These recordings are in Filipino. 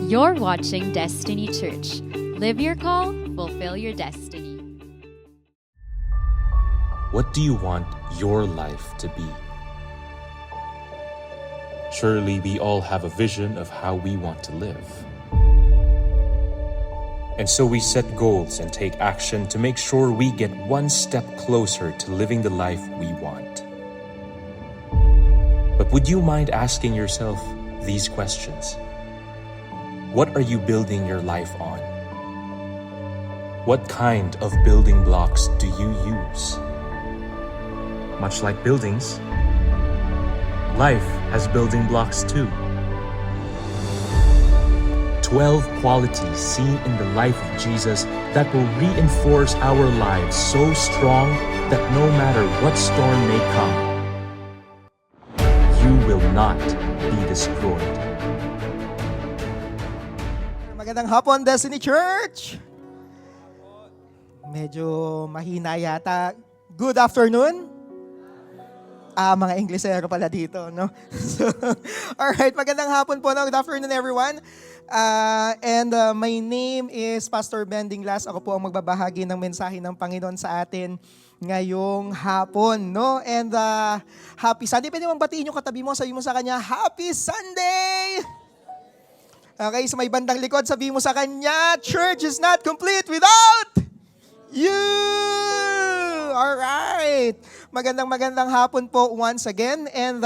You're watching Destiny Church. Live your call, fulfill your destiny. What do you want your life to be? Surely we all have a vision of how we want to live. And so we set goals and take action to make sure we get one step closer to living the life we want. But would you mind asking yourself these questions? What are you building your life on? What kind of building blocks do you use? Much like buildings, life has building blocks too. 12 qualities seen in the life of Jesus that will reinforce our lives so strong that no matter what storm may come, you will not be destroyed. Magandang hapon, Destiny Church! Medyo mahina yata. Good afternoon? Mga Inglesero pala dito, no? So, alright, magandang hapon po, no? Good afternoon, everyone. My name is Pastor Ben Dinglas. Ako po ang magbabahagi ng mensahe ng Panginoon sa atin ngayong hapon, no? And happy Sunday. Pwede mong batiin yung katabi mo, sabi mo sa kanya, Happy Sunday! Okay, sa may bandang likod, sabi mo sa kanya, church is not complete without you! Alright! Magandang hapon po once again. And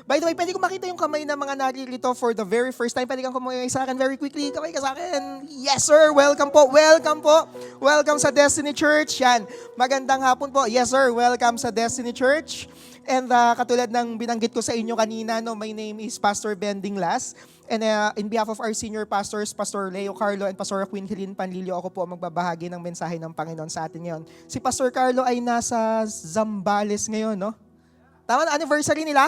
by the way, pwede ko makita yung kamay ng mga naririto for the very first time. Pwede kang kumagay sa akin very quickly. Kamay ka sa akin. Yes, sir. Welcome po. Welcome po. Welcome sa Destiny Church. Yan. Magandang hapon po. Yes, sir. Welcome sa Destiny Church. And katulad ng binanggit ko sa inyo kanina, no, my name is Pastor Ben Dinglas. And in behalf of our senior pastors, Pastor Leo Carlo and Pastor Queen Helene Panlilio, ako po ang magbabahagi ng mensahe ng Panginoon sa atin ngayon. Si Pastor Carlo ay nasa Zambales ngayon, no? Tama na, anniversary nila?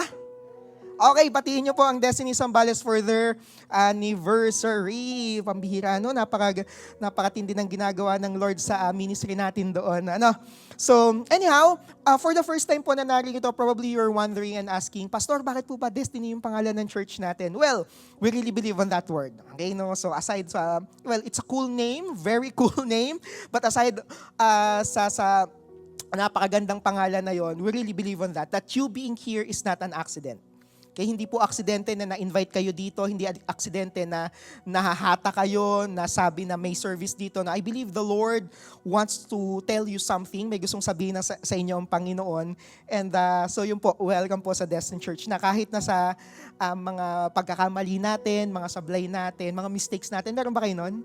Okay, batiin niyo po ang Destiny Zambales for their anniversary. Pambihira, no? Napakatindi ng ginagawa ng Lord sa ministry natin doon. Ano? So, anyhow, for the first time po na narito, probably you're wondering and asking, Pastor, bakit po ba Destiny yung pangalan ng church natin? Well, we really believe on that word. Okay, no? So, aside sa, well, it's a cool name, very cool name. But aside sa napakagandang pangalan na yon, we really believe on that you being here is not an accident. Kaya hindi po aksidente na na-invite kayo dito, hindi aksidente na nahahata kayo, na sabi na may service dito, na I believe the Lord wants to tell you something, may gustong sabihin sa inyo ang Panginoon. And so yun po, welcome po sa Destiny Church, na kahit na sa mga pagkakamali natin, mga sablay natin, mga mistakes natin, meron ba kayo nun?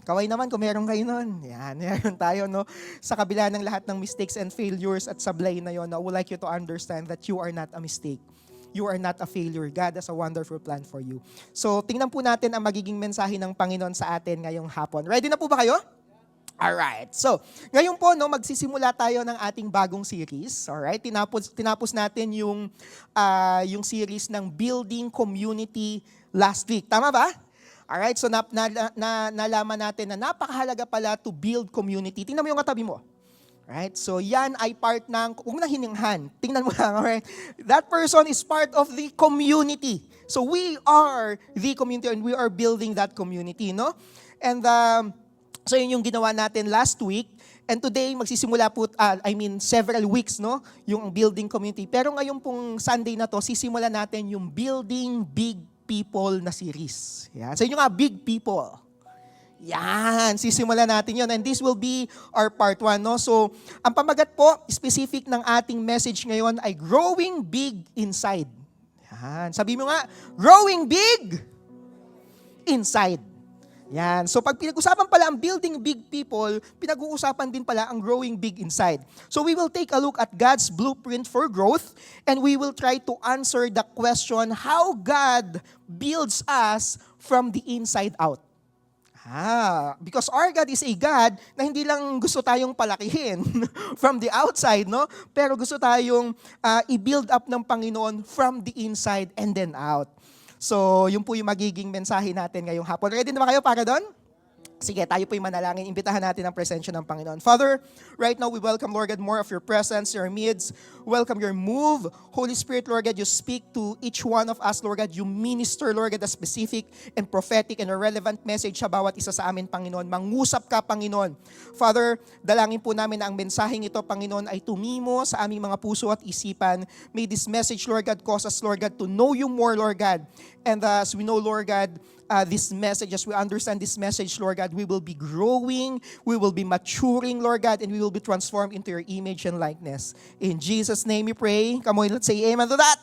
Kaway naman kung meron kayo nun. Yan, meron tayo, no? Sa kabila ng lahat ng mistakes and failures at sablay na yun, I would like you to understand that you are not a mistake. You are not a failure. God has a wonderful plan for you. So, tingnan po natin ang magiging mensahe ng Panginoon sa atin ngayong hapon. Ready na po ba kayo? Alright. So, ngayon po, no, magsisimula tayo ng ating bagong series. Alright? Tinapos natin yung series ng Building Community last week. Tama ba? Alright? So, nalaman natin na napakahalaga pala to build community. Tingnan mo yung katabi mo. Right? So yan ay part ng, huwag mo nang hininghan. Tingnan mo lang, alright? That person is part of the community. So we are the community and we are building that community, no? And so yun yung ginawa natin last week. And today, magsisimula po, several weeks, no? Yung building community. Pero ngayon pong Sunday na to, sisimulan natin yung Building Big People na series. Yan. So yun yung Big People. Yan, sisimulan natin yun. And this will be our part 1. No? So, ang pamagat po, specific ng ating message ngayon ay Growing Big Inside. Yan, sabi mo nga, Growing Big Inside. Yan, so pag pinag-usapan pala ang Building Big People, pinag-uusapan din pala ang Growing Big Inside. So we will take a look at God's blueprint for growth and we will try to answer the question how God builds us from the inside out. Because our God is a God na hindi lang gusto tayong palakihin from the outside, no? Pero gusto tayong i-build up ng Panginoon from the inside and then out. So, yun po yung magiging mensahe natin ngayong hapon. Ready na ba kayo para doon? Sige, tayo po'y manalangin. Imbitahan natin ang presensya ng Panginoon. Father, right now we welcome, Lord God, more of your presence, your midst. Welcome your move. Holy Spirit, Lord God, you speak to each one of us, Lord God. You minister, Lord God, a specific and prophetic and a relevant message sa bawat isa sa amin, Panginoon. Mangusap ka, Panginoon. Father, dalangin po namin na ang mensaheng ito, Panginoon, ay tumimo sa aming mga puso at isipan. May this message, Lord God, cause us, Lord God, to know you more, Lord God. And as we know, Lord God, this message, as we understand this message, Lord God, we will be growing, we will be maturing, Lord God, and we will be transformed into your image and likeness. In Jesus' name we pray. Come on, let's say amen to that.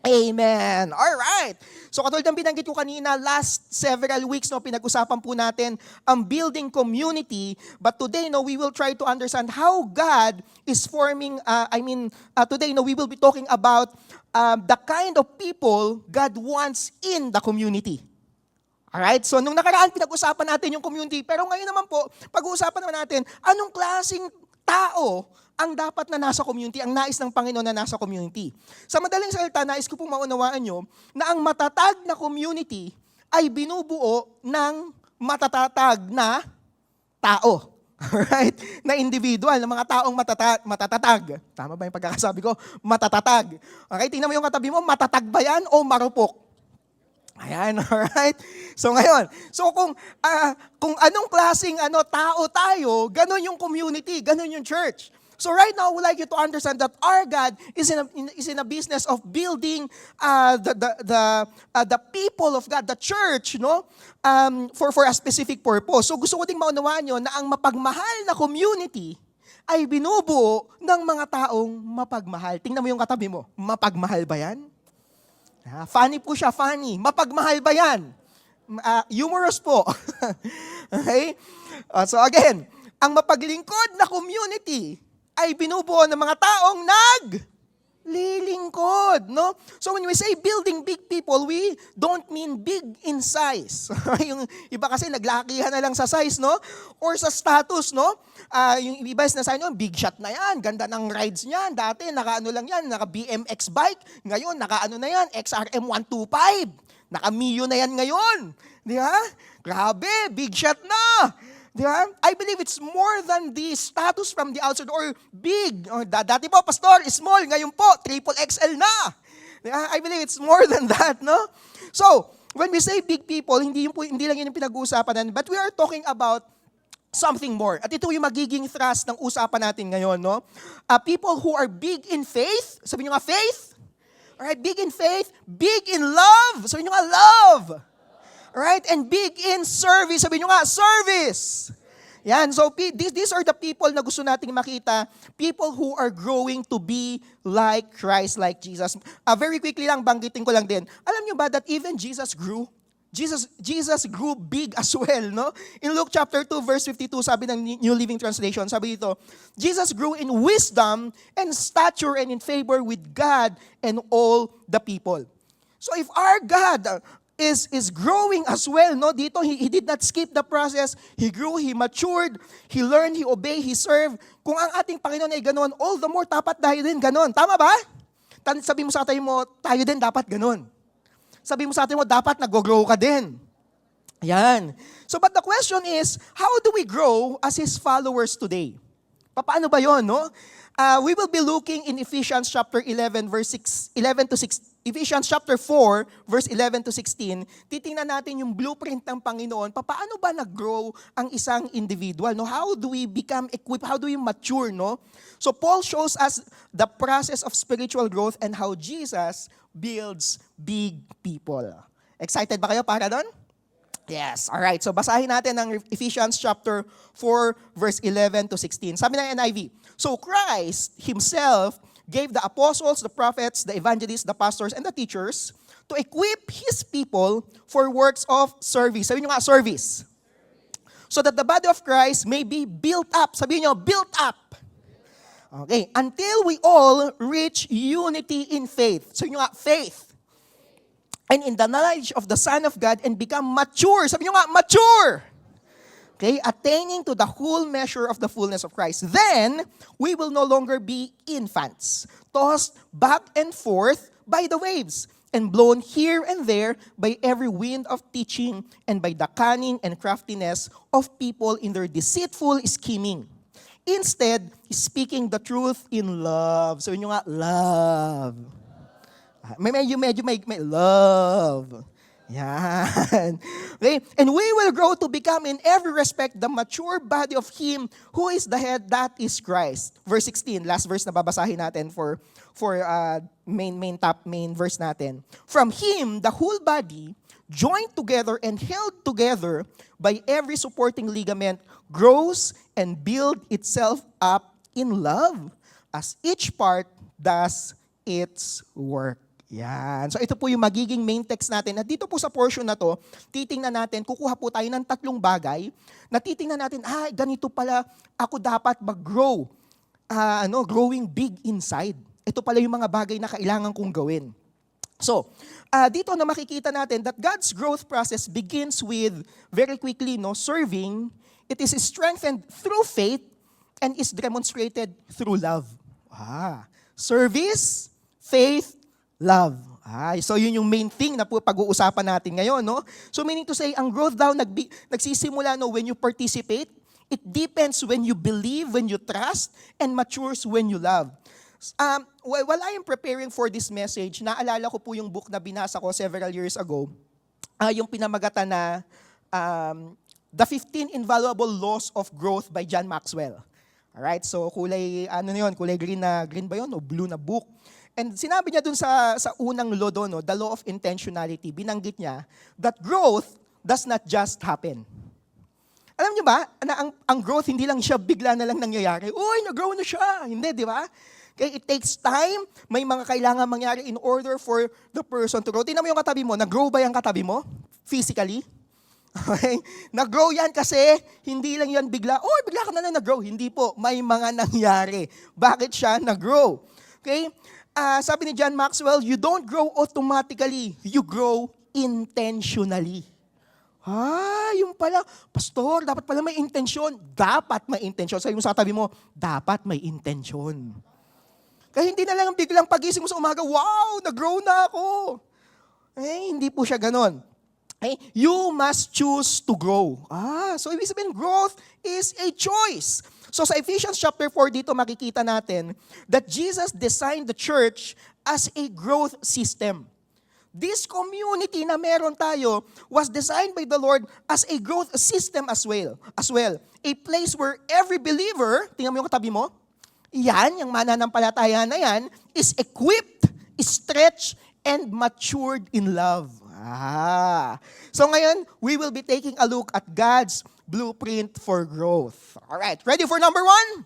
Amen. All right. So katulad ng binanggit ko kanina, last several weeks, pinag-usapan po natin ang building community. But today, we will try to understand how God is forming, today, we will be talking about the kind of people God wants in the community. Alright, so nung nakaraan pinag-usapan natin yung community, pero ngayon naman po, pag-uusapan naman natin, anong klaseng tao ang dapat na nasa community, ang nais ng Panginoon na nasa community. Sa madaling salita, nais ko pong maunawaan nyo na ang matatag na community ay binubuo ng matatatag na tao. Alright? Na individual, na mga taong matatatag. Tama ba yung pagkakasabi ko? Matatatag. Okay, tingnan mo yung katabi mo, matatag ba yan o marupok? Ayan, alright? So ngayon, kung anong klaseng tao tayo, ganun yung community, ganun yung church. So right now, I would like you to understand that our God is in a business of building the people of God, the church, for a specific purpose. So gusto ko ding maunawaan nyo na ang mapagmahal na community ay binubuo ng mga taong mapagmahal. Tingnan mo yung katabi mo, mapagmahal ba yan? Funny po siya, funny. Mapagmahal ba yan? Humorous po. Okay? So again, ang mapaglingkod na community ay binubuo ng mga taong naglilingkod, no? So when we say building big people, we don't mean big in size. Yung iba kasi naglakihan na lang sa size, no? Or sa status, no? Yung iba is nasabi nyo, big shot na yan, ganda ng rides niyan. Dati, naka-ano lang yan, naka-BMX bike. Ngayon, naka-ano na yan, XRM 125. Naka-Mio na yan ngayon. Di ba? Grabe, big shot na. Di ba? I believe it's more than the status from the outside or big. Dati po, pastor, small. Ngayon po, triple XL na. Di ba? I believe it's more than that, no? So, when we say big people, hindi lang yun yung pinag-uusapan natin, but we are talking about something more. At ito yung magiging thrust ng usapan natin ngayon, no? People who are big in faith. Sabi nyo nga, faith. Alright, big in faith. Big in love. Sabi nyo nga, love. Alright, and big in service. Sabi nyo nga, service. Yan, so these are the people na gusto nating makita. People who are growing to be like Christ, like Jesus. Very quickly lang, banggitin ko lang din. Alam nyo ba that even Jesus grew? Jesus grew big as well, no? In Luke chapter 2, verse 52, sabi ng New Living Translation, sabi dito, Jesus grew in wisdom and stature and in favor with God and all the people. So if our God is growing as well, no? Dito, he did not skip the process. He grew, he matured, he learned, he obeyed, he served. Kung ang ating Panginoon ay ganoon, all the more dapat tayo din ganoon. Tama ba? Sabi mo sa tayo mo, tayo din dapat ganoon. Sabi mo sa atin mo, dapat nag-grow ka din. Ayan. So, but the question is, how do we grow as His followers today? Paano ba yon, no? We will be looking in Ephesians chapter 11 to 6. Ephesians chapter 4, verse 11 to 16. Titingnan natin yung blueprint ng Panginoon. Paano ba nag-grow ang isang individual? No? How do we become equipped? How do we mature? No? So Paul shows us the process of spiritual growth and how Jesus builds big people. Excited ba kayo para doon? Yes. All right. So basahin natin ang Ephesians chapter 4 verse 11 to 16. Sabi ng NIV, so Christ himself gave the apostles, the prophets, the evangelists, the pastors, and the teachers to equip his people for works of service. Sabi nyo nga, service. So that the body of Christ may be built up. Sabi nyo, built up. Okay. Until we all reach unity in faith. Sabi nyo nga, faith. And in the knowledge of the Son of God and become mature. Sabi nyo nga, mature. Okay, attaining to the whole measure of the fullness of Christ. Then, we will no longer be infants, tossed back and forth by the waves, and blown here and there by every wind of teaching and by the cunning and craftiness of people in their deceitful scheming. Instead, speaking the truth in love. So yun yung nga, love. Medyo may love. Yan. Okay? And we will grow to become in every respect the mature body of Him who is the head, that is Christ. Verse 16, last verse na babasahin natin for main verse natin. From Him, the whole body, joined together and held together by every supporting ligament, grows and builds itself up in love as each part does its work. Yan. So ito po yung magiging main text natin. At dito po sa portion na to, titingnan natin, kukuha po tayo ng 3 bagay na titingnan natin, ganito pala ako dapat mag-grow. Growing big inside. Ito pala yung mga bagay na kailangan kong gawin. So, dito na makikita natin that God's growth process begins with, very quickly, serving. It is strengthened through faith and is demonstrated through love. Service, faith, love. So yun yung main thing na po pag-uusapan natin ngayon, no? So meaning to say, ang growth daw nagsisimula when you participate, it depends when you believe, when you trust, and matures when you love. While I am preparing for this message, naalala ko po yung book na binasa ko several years ago, yung pinamagatan na The 15 Invaluable Laws of Growth by John Maxwell. Alright, so kulay green ba yun o blue na book. And sinabi niya dun sa unang law doon, the law of intentionality, binanggit niya that growth does not just happen. Alam niyo ba, na ang growth hindi lang siya bigla na lang nangyayari. Uy, nag-grow na siya. Hindi, di ba? Okay, it takes time. May mga kailangan mangyari in order for the person to grow. Tingnan mo yung katabi mo. Nag-grow ba yung katabi mo? Physically? Okay? Nag-grow yan kasi hindi lang yan bigla. Oh, bigla ka na lang nag-grow. Hindi po. May mga nangyari. Bakit siya nag-grow? Okay? Sabi ni John Maxwell, you don't grow automatically. You grow intentionally. Yung pala, Pastor, dapat pala may intensyon. Dapat may intensyon. Sabi mo sa katabi mo, dapat may intensyon. Kaya hindi na lang biglang pagising mo sa umaga, wow, nag-grow na ako. Hindi po siya ganon. You must choose to grow. So ibig sabihin, growth is a choice. So sa Ephesians chapter 4 dito makikita natin that Jesus designed the church as a growth system. This community na meron tayo was designed by the Lord as a growth system as well. A place where every believer, tingnan mo yung katabi mo, yan, yung mananampalataya na yan, is equipped, stretched, and matured in love. So ngayon, we will be taking a look at God's blueprint for growth. Alright, ready for number 1?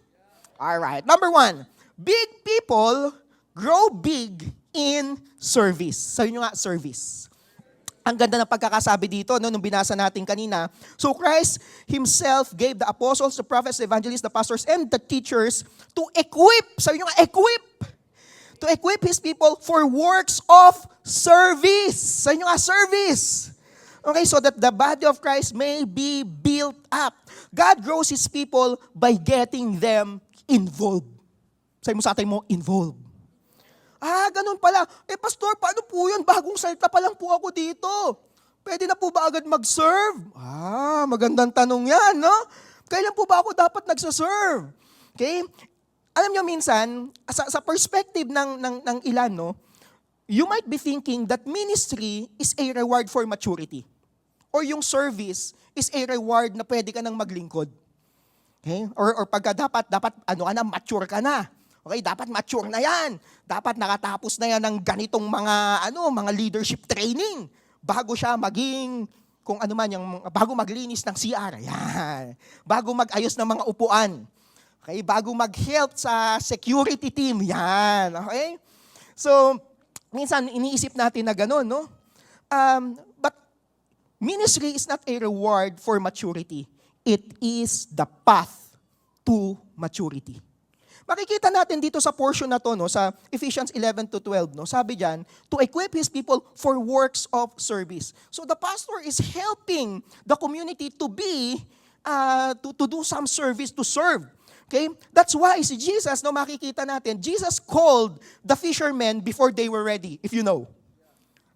Alright, number 1, big people grow big in service. Sabi nyo nga, service. Ang ganda ng pagkakasabi dito, nung binasa natin kanina. So Christ Himself gave the apostles, the prophets, the evangelists, the pastors, and the teachers to equip. Sabi nyo nga, equip. To equip His people for works of service. Sabi nyo nga, service. Okay, so that the body of Christ may be built up. God grows His people by getting them involved. Sabi mo sa atin mo, involved. Ganun pala. Pastor, paano po yun? Bagong salta pa lang po ako dito. Pwede na po ba agad mag-serve? Magandang tanong yan, no? Kailan po ba ako dapat nagsaserve? Okay? Alam nyo minsan, sa perspective ng ilan, no? You might be thinking that ministry is a reward for maturity. Or yung service is a reward na pwede ka nang maglingkod. Okay? Or pagka dapat mature ka na. Okay, dapat mature na yan. Dapat nakatapos na yan ng ganitong mga leadership training bago siya maging bago maglinis ng CR. Yan. Bago mag-ayos ng mga upuan. Okay, bago mag-help sa security team. Yan. Okay? So, minsan iniisip natin na gano'n, no? But ministry is not a reward for maturity. It is the path to maturity. Makikita natin dito sa portion na to, no, sa Ephesians 11-12, no, sabi diyan, to equip His people for works of service. So the pastor is helping the community to do some service, to serve. Okay? That's why si Jesus, no, makikita natin, Jesus called the fishermen before they were ready, if you know.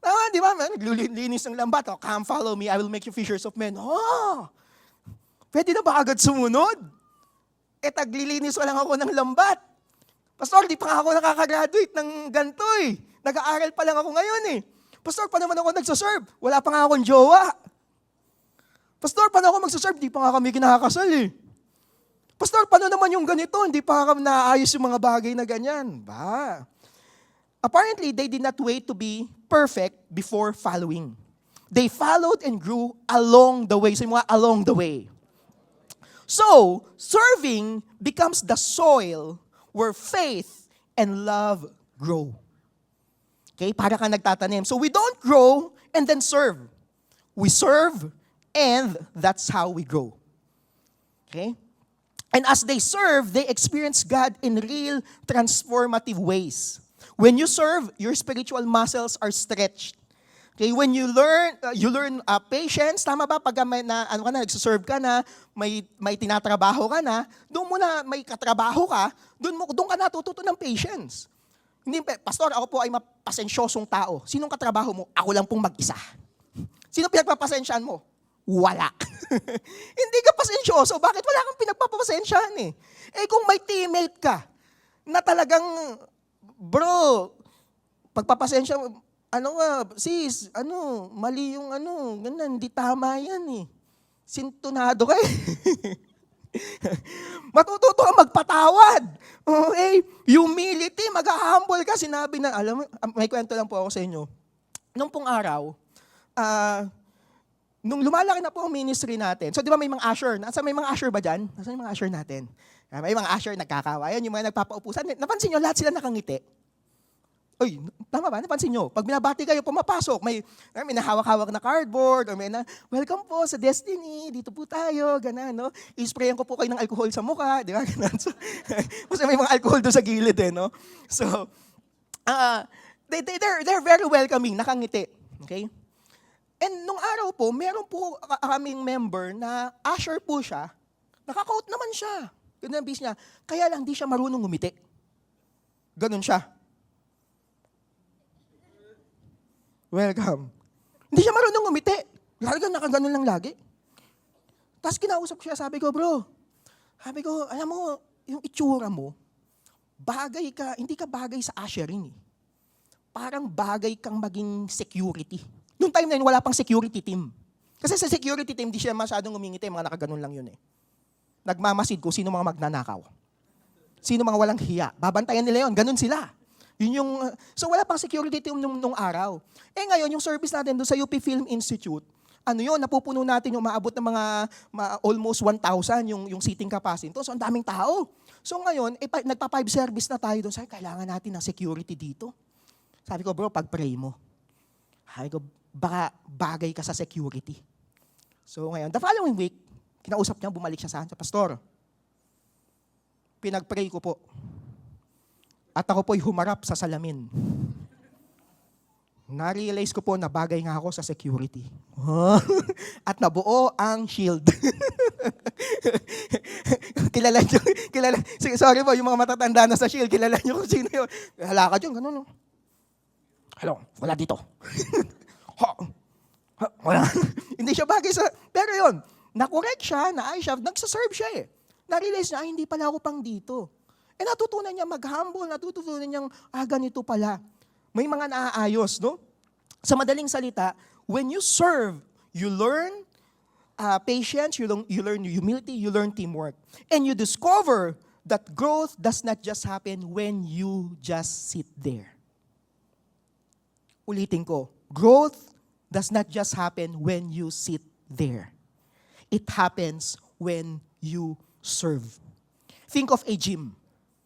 Tama, di ba? Naglilinis ng lambat. Oh, come follow me, I will make you fishers of men. Oh, pwede na ba agad sumunod? Taglilinis ko lang ako ng lambat. Pastor, di pa nga ako nakakagraduate ng ganito eh. Nag-aaral pa lang ako ngayon eh. Pastor, pa naman ako nagsaserve? Wala pa nga akong jowa. Pastor, paano ako magsaserve? Di pa nga kami kinakasal eh. Pastor, paano naman yung ganito? Hindi pa kami naayos yung mga bagay na ganyan. Ba? Apparently, they did not wait to be perfect before following. They followed and grew along the way. So, yung mga along the way. So, serving becomes the soil where faith and love grow. Okay? Para ka nagtatanim. So, we don't grow and then serve. We serve and that's how we grow. Okay? And as they serve, they experience God in real transformative ways. When you serve, your spiritual muscles are stretched. Okay, when you learn patience, tama ba? Pag nagsuserve ka na, may tinatrabaho ka na, doon mo na may katrabaho ka, doon ka natututo ng patience. Hindi, Pastor, ako po ay mapasensyosong tao. Sinong katrabaho mo? Ako lang pong mag-isa. Sino pinagpapasensyahan mo? Wala. Hindi ka pasensyoso. Bakit wala kang pinagpapasensyahan eh? Kung may teammate ka, na talagang, bro, pagpapasensya, sis, mali yung ganun, hindi tama yan eh. Sintonado ka eh. Matututo ka magpatawad. Okay? Humility, mag-humble ka. Sinabi na, alam mo, may kwento lang po ako sa inyo. Nung pong araw, nung lumalaki na po ang ministry natin, so di ba may mga usher? Nasa may mga usher ba dyan? Nasa may mga usher natin? May mga usher nagkakawayan, yung mga nagpapaupusan. Napansin nyo, lahat sila nakangiti. Uy, tama ba? Napansin nyo? Pag binabati kayo, pumapasok, may nahawak-hawak na cardboard, or may welcome po sa Destiny, dito po tayo, gano'n, no? I-sprayan ko po kayo ng alcohol sa mukha, di ba? So, kasi may mga alcohol doon sa gilid, no? So, they're very welcoming, nakangiti. Okay? And nung araw po, meron po kaming member na usher po siya, nakaka-out naman siya. Ganun ang bis niya. Kaya lang, di siya marunong ngumiti. Ganun siya. Welcome. Hindi siya marunong ngumiti. Lagi nakaganon lang lagi. Tapos kinausap ko siya, sabi ko, bro, alam mo, yung itsura mo, bagay ka, hindi ka bagay sa ushering eh. Parang bagay kang maging security. Noong time na yun, wala pang security team. Kasi sa security team, di siya masyadong ngumingiti, mga nakaganon lang yun eh. Nagmamasid ko, sino mga magnanakaw. Sino mga walang hiya. Babantayan nila yun, ganun sila. Yun yung, so wala pang security team nung araw. Ngayon, yung service natin doon sa UP Film Institute, napupuno natin yung maabot ng mga almost 1,000 yung seating capacity. So, ang daming tao. So ngayon, nagpa-5 service na tayo doon. Sabi, kailangan natin ng security dito. Sabi ko, bro, pag-pray mo. Sabi ko, baka bagay ka sa security. So ngayon, the following week, kinausap niya, bumalik siya sa akin, Pastor, pinag-pray ko po. At ako po'y humarap sa salamin. Na-realize ko po na bagay nga ako sa security. At nabuo ang shield. kilala, sorry po, yung mga matatanda na sa shield, kilala nyo kung sino yun. Halakad yun, ganun. Hello, wala dito. Wala. Hindi siya bagay sa, pero yun, na-correct siya, naayos siya, nagsaserve siya eh. Na-realize niya, hindi pala ako pang dito. Natutunan niya mag-humble, natutunan niyang, ganito pala. May mga naaayos, no? Sa madaling salita, when you serve, you learn patience, you learn humility, you learn teamwork. And you discover that growth does not just happen when you just sit there. Ulitin ko, growth does not just happen when you sit there. It happens when you serve. Think of a gym.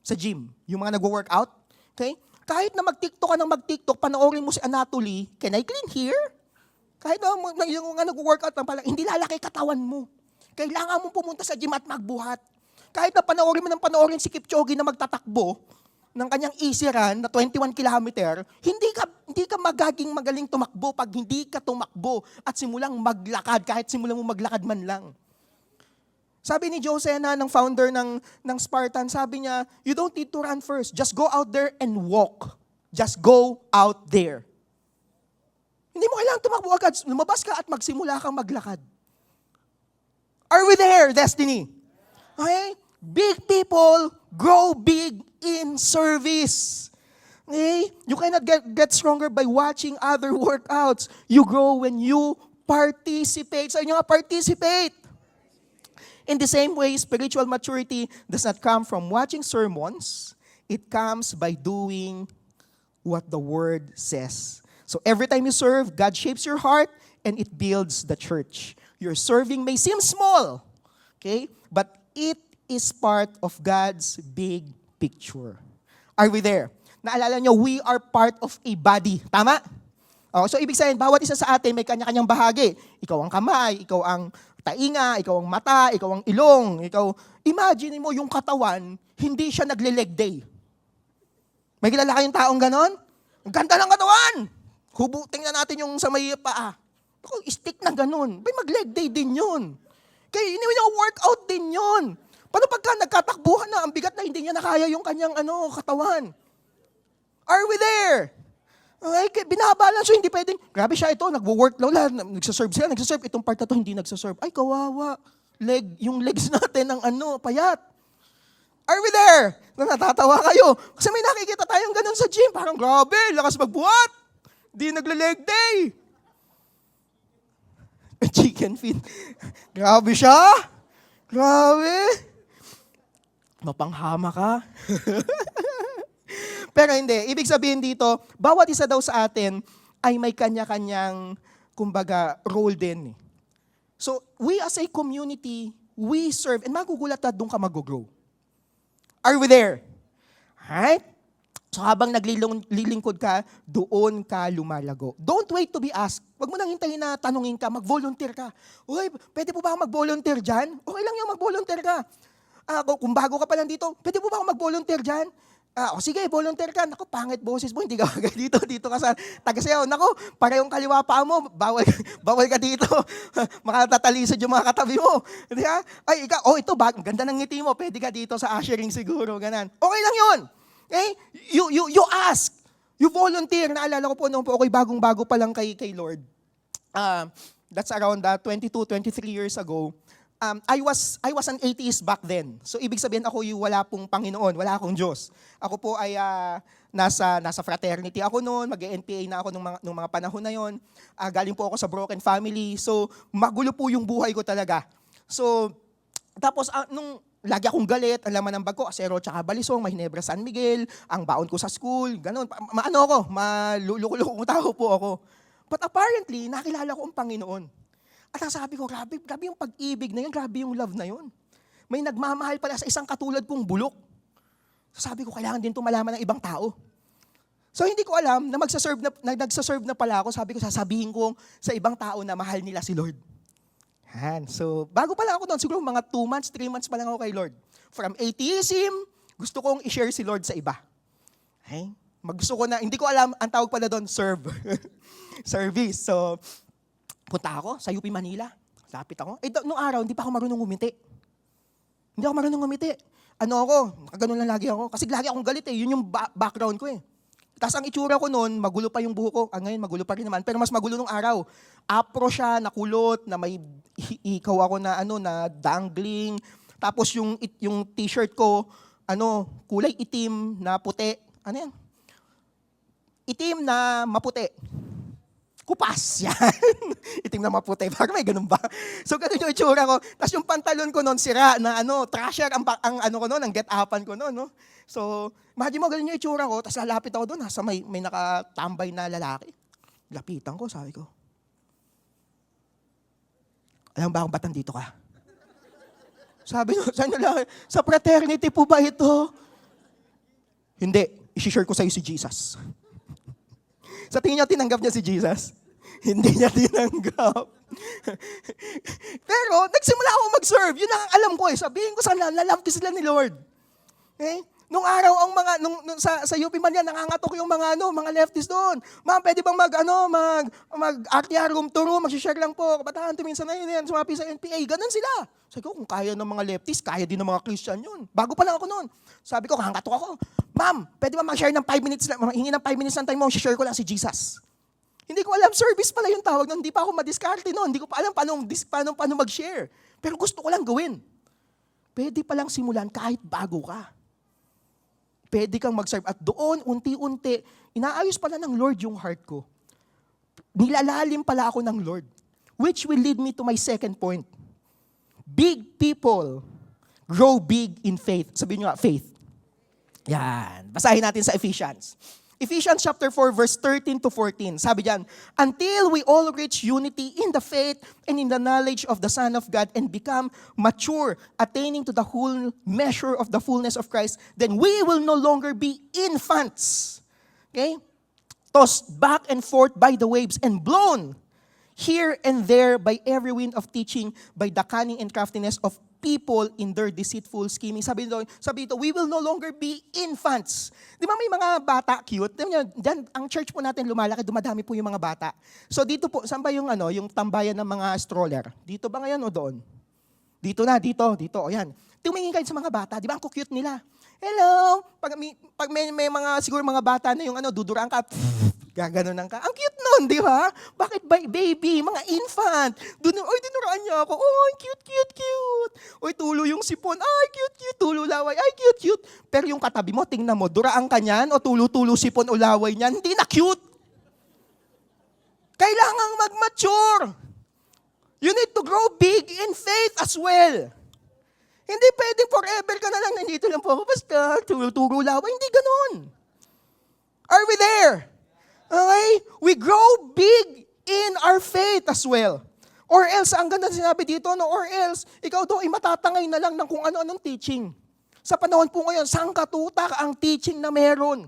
Sa gym, yung mga nagwo-workout, okay? Kahit na mag-TikTok ka ng mag-TikTok, panoorin mo si Anatoly, can I clean here? Kahit na yung nagwo-workout lang pala, hindi lalaki katawan mo. Kailangan mo pumunta sa gym at magbuhat. Kahit na panoorin mo ng panoorin si Kipchoge na magtatakbo ng kanyang easy run na 21 kilometer, hindi ka magaging magaling tumakbo pag hindi ka tumakbo at simulang maglakad, kahit simulang mo maglakad man lang. Sabi ni Joe Sena, ng founder ng Spartan, sabi niya, you don't need to run first. Just go out there and walk. Just go out there. Hindi mo kailangan tumakbo agad. Lumabas ka at magsimula kang maglakad. Are we there, Destiny? Okay? Big people grow big in service. Okay? You cannot get stronger by watching other workouts. You grow when you participate. Sa inyo nga, participate. In the same way, spiritual maturity does not come from watching sermons. It comes by doing what the Word says. So every time you serve, God shapes your heart and it builds the church. Your serving may seem small, okay? But it is part of God's big picture. Are we there? Naalala nyo, we are part of a body. Tama? Oh, so ibig sabihin, bawat isa sa atin may kanya-kanyang bahagi. Ikaw ang kamay, ikaw ang tainga, ikaw ang mata, ikaw ang ilong, imagine mo yung katawan, hindi siya nagle-leg day. May kilala kayong taong ganon? Ang ganda ng katawan! Tingnan natin yung sa may paa. Ako, stick na ganon. May mag-leg day din yun. Kaya workout din yun. Paano pagka nagkatakbuhan na, ang bigat na hindi niya nakaya yung kanyang katawan? Are we there? Okay, binabalance yun, hindi pwedeng, grabe siya ito, nagwo-work lang, nagsaserve sila, itong part na to, hindi nagsaserve. Ay, kawawa. Yung legs natin ng payat. Are we there? Natatawa kayo. Kasi may nakikita tayong ganun sa gym. Parang grabe, lakas magbuhat. Di nagle-leg day. Chicken feet. Grabe siya. Grabe. Mapanghama ka. Pero hindi. Ibig sabihin dito, bawat isa daw sa atin ay may kanya-kanyang, kumbaga, role din. So, we as a community, we serve, and magugulat na doon ka mag-grow. Are we there? Right? So habang naglilingkod ka, doon ka lumalago. Don't wait to be asked. Huwag mo nang hintayin na tanungin ka, mag-volunteer ka. Uy, pwede po ba ako mag-volunteer dyan? Okay lang yung mag-volunteer ka. Kung bago ka pa lang dito, pwede po ba ako mag-volunteer dyan? Sige, volunteer ka. Naku, pangit boses mo, hindi ka magay dito ka sa taga-sayaw. Naku, parehong kaliwa pa mo, bawal ka dito. Makatatalisod yung mga katabi mo. Di ba? Ay, ikaw, ito, ganda ng ngiti mo, pwede ka dito sa ushering siguro, ganan. Okay lang yun. Okay? You ask. You volunteer. Naalala ko po noong po ako'y bagong-bago pa lang kay Lord. That's around 22, 23 years ago. I was an atheist back then. So ibig sabihin ako yung wala pong Panginoon, wala akong Diyos. Ako po ay nasa fraternity ako noon, mag-NPA na ako nung mga panahon na yon. Galing po ako sa broken family. So magulo po yung buhay ko talaga. So tapos nung lagi akong galit, ang laman ng bag ko, asero tsaka balisong, may Ginebra San Miguel, ang baon ko sa school, ganun. Malulukulukong tao po ako. But apparently, nakilala ko ang Panginoon. At ang sabi ko, grabe yung pag-ibig na yun, grabe yung love na yun. May nagmamahal pala sa isang katulad kong bulok. So sabi ko, kailangan din ito malaman ng ibang tao. So hindi ko alam na nagsaserve na pala ako, sabi ko, sasabihin ko sa ibang tao na mahal nila si Lord. So bago pala ako doon, siguro mga 2 months, 3 months pa lang ako kay Lord. From atheism, gusto kong i-share si Lord sa iba. Okay? Gusto ko na, hindi ko alam, ang tawag pala doon, serve. Service. So, punta ako sa UP Manila. Lapit ako. Noong araw, hindi pa ako marunong ngumiti. Hindi ako marunong ngumiti. Nakaganon lang lagi ako. Kasi lagi akong galit Yun yung background ko Tapos ang itsura ko noon, magulo pa yung buho ko. Ngayon, magulo pa rin naman. Pero mas magulo nung araw. Afro siya, nakulot, na may ikaw ako na na dangling. Tapos yung t-shirt ko, kulay itim na puti. Ano yan? Itim na maputi. Kupas, yan. Itim na maputi. Parang may ganun ba? So, ganun yung itsura ko. Tapos yung pantalon ko noon, sira na trasher ang ko noon, ang get-upan ko noon, no? So, imagine mo, ganun yung itsura ko. Tapos lalapit ako doon, nasa may nakatambay na lalaki. Lapitan ko, sabi ko, alam ba kung ba't nandito ka? Sabi nyo, sa fraternity po ba ito? Hindi, isi-share ko sa'yo si Jesus. Sa tingin nyo, tinanggap niya si Jesus? Hindi niya tinanggap. Pero, nagsimula ako mag-serve. Yun ang alam ko Sabihin ko sana, love sila ni Lord. Okay? Nung araw, sa UP Manila, nangangatok yung mga leftists doon. Ma'am, pwede bang mag-RTR room to room, mag-share lang po. Kabataan, tuminsan na yun, sumapi sa NPA. Ganun sila. Sabi ko, kung kaya ng mga leftists, kaya din ng mga Christian yun. Bago pa lang ako noon. Sabi ko, hangatok ako. Ma'am, pwede ba mag-share ng 5 minutes lang, hingi ng 5 minutes ng time mo, share ko lang si Jesus. Hindi ko alam, service pala yung tawag nun. Hindi pa ako madiskarte noon. Hindi ko pa alam paano mag-share. Pero gusto ko lang gawin. Pwede palang simulan kahit bago ka. Pwede kang mag-serve. At doon, unti-unti, inaayos pala ng Lord yung heart ko. Nilalalim pala ako ng Lord. Which will lead me to my second point. Big people grow big in faith. Sabihin nyo nga, faith. Yan. Basahin natin sa Ephesians. Ephesians chapter 4 verse 13 to 14. Sabi diyan, until we all reach unity in the faith and in the knowledge of the Son of God and become mature, attaining to the whole measure of the fullness of Christ, then we will no longer be infants. Okay? Tossed back and forth by the waves and blown here and there by every wind of teaching, by the cunning and craftiness of people in their deceitful scheming. Sabi dito, we will no longer be infants. Di ba may mga bata cute? Diyan, ang church po natin lumalaki, dumadami po yung mga bata. So dito po, saan ba yung tambayan ng mga stroller? Dito ba ngayon o doon? Dito na, dito, o yan. Tumingin kayo sa mga bata, di ba ang cute nila? Hello! Pag may mga, siguro mga bata na yung duduraan ka, gaganon ka. Ang cute nun, di ba? Bakit ba, baby, mga infant? Dinuraan niya ako. Oh, cute. Oy, tulo yung sipon. Ay, cute. Tulo laway. Ay, cute. Pero yung katabi mo, tingnan mo, duraan ka niyan o tulo sipon o laway niyan, hindi na cute. Kailangang mag-mature. You need to grow big in faith as well. Hindi pwedeng forever ka na lang, nandito lang po ako, basta tulo laway. Hindi ganon. Are we there? Okay? We grow big in our faith as well. Or else, ang ganda sinabi dito, or else, ikaw daw ay matatangay na lang ng kung ano-anong teaching. Sa panahon po ngayon, sangkatutak ang teaching na meron.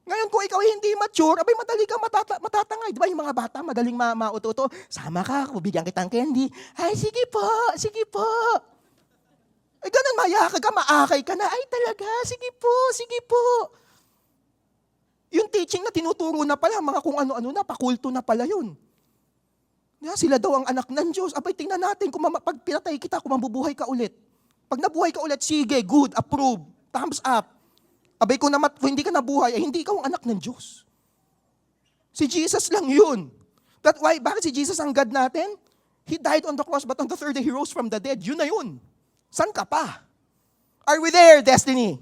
Ngayon, kung ikaw hindi mature, abay madali kang matatangay. Di ba yung mga bata, madaling mauto-uto, sama ka, bibigyan kitang candy. Ay, sige po. Ay, ganun, mayakag ka, maakay ka na. Ay, talaga, sige po. Yung teaching na tinuturo na pala, mga kung ano-ano na, pakulto na pala yun. Sila daw ang anak ng Diyos. Abay, tingnan natin, pag pinatay kita, kung mabubuhay ka ulit. Pag nabuhay ka ulit, sige, good, approve, thumbs up. Abay, kung hindi ka nabuhay, ay hindi ikaw ang anak ng Diyos. Si Jesus lang yun. That's why, bakit si Jesus ang God natin? He died on the cross, but on the third day, He rose from the dead. Yun na yun. San ka pa? Are we there, Destiny?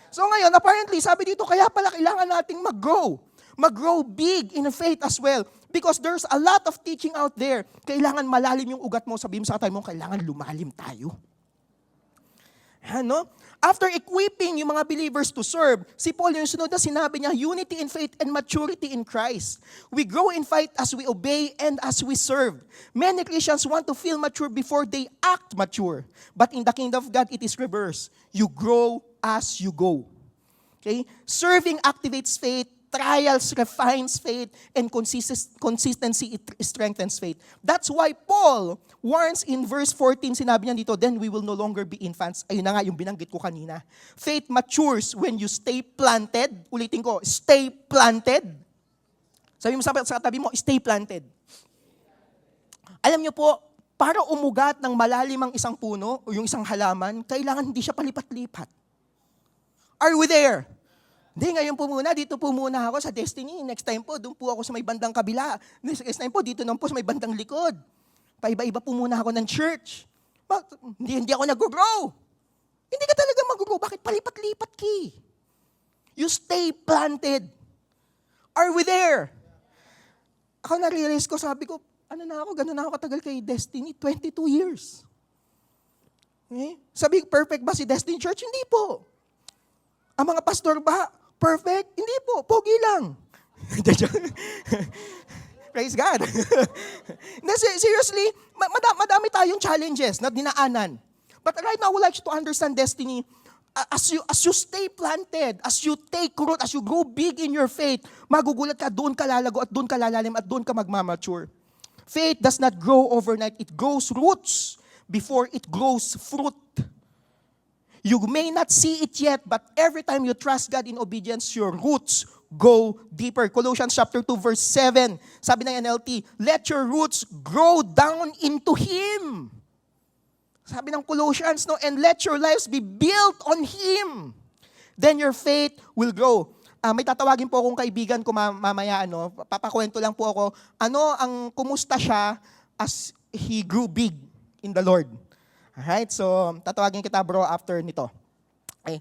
So ngayon, apparently, sabi dito, kaya pala kailangan nating mag-grow. Mag-grow big in faith as well. Because there's a lot of teaching out there. Kailangan malalim yung ugat mo. Sabihin mo sa tayo mo, kailangan lumalim tayo. After equipping yung mga believers to serve, si Paul yung sunod na sinabi niya, unity in faith and maturity in Christ. We grow in faith as we obey and as we serve. Many Christians want to feel mature before they act mature. But in the kingdom of God, it is reverse. You grow as you go. Okay? Serving activates faith, trials refines faith, and consistency strengthens faith. That's why Paul warns in verse 14, sinabi niya dito, then we will no longer be infants. Ayun na nga yung binanggit ko kanina. Faith matures when you stay planted. Ulitin ko, stay planted. Sabi mo sa tabi mo, stay planted. Alam niyo po, para umugat ng malalim ang isang puno o yung isang halaman, kailangan hindi siya palipat-lipat. Are we there? Hindi, ngayon po muna, dito po muna ako sa Destiny. Next time po, doon po ako sa may bandang kabila. Next time po, dito naman po sa may bandang likod. Paiba-iba po muna ako ng church. Hindi ako nag-grow. Hindi ka talaga mag-grow. Bakit palipat-lipat ki? You stay planted. Are we there? Ako na-realize ko, sabi ko, gano'n na ako katagal kay Destiny? 22 years. Okay? Sabi, perfect ba si Destiny Church? Hindi po. Ang mga pastor ba, perfect? Hindi po, pogi lang. Praise God. Seriously, madami tayong challenges na dinaanan. But right now, I would like you to understand, Destiny, as you stay planted, as you take root, as you grow big in your faith, magugulat ka, doon ka lalago at doon ka lalalim at doon ka magmamature. Faith does not grow overnight. It grows roots before it grows fruit. You may not see it yet, but every time you trust God in obedience, your roots go deeper. Colossians chapter 2 verse 7, sabi ng NLT, let your roots grow down into Him. Sabi ng Colossians, and let your lives be built on Him. Then your faith will grow. may tatawagin po akong kaibigan ko mamaya, papakwento lang po ako, kumusta siya as he grew big in the Lord. Alright, so tatawagin kita bro after nito. Okay.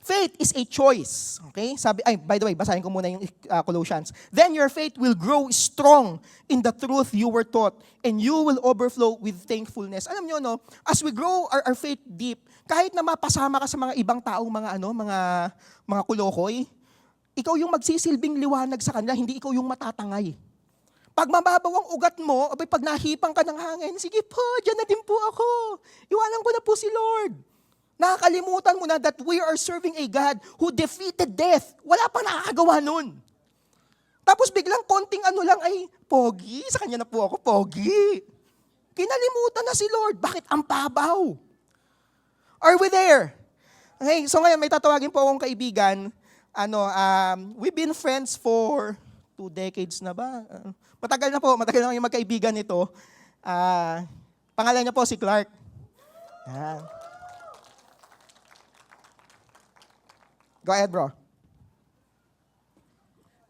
Faith is a choice. Okay? By the way, basahin ko muna yung Colossians. Then your faith will grow strong in the truth you were taught, and you will overflow with thankfulness. Alam nyo, as we grow our faith deep, kahit na mapasama ka sa mga ibang taong mga kulokoy, ikaw yung magsisilbing liwanag sa kanila, hindi ikaw yung matatangay. Pag mababaw ang ugat mo, pag nahipang ka ng hangin, sige po, dyan na din po ako. Iwanan ko na po si Lord. Nakakalimutan mo na that we are serving a God who defeated death. Wala pang nakakagawa nun. Tapos biglang konting lang ay, pogi, sa kanya na po ako, pogi. Kinalimutan na si Lord. Bakit ang babaw? Are we there? Okay, so ngayon may tatawagin po akong kaibigan. We've been friends for 2 decades na ba? Matagal na yung magkaibigan nito. Pangalan niya po si Clark. Go ahead, bro.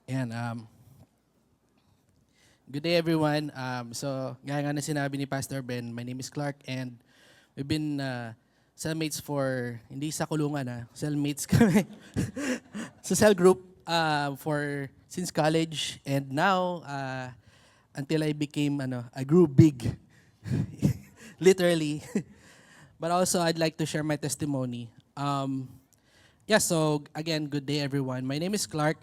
Ayan, good day everyone. So, gaya nga na sinabi ni Pastor Ben, my name is Clark and we've been cellmates for, hindi sa kulungan cellmates kami sa cell group since college, and now until I became, I grew big, literally. But also I'd like to share my testimony. So again, good day everyone. My name is Clark,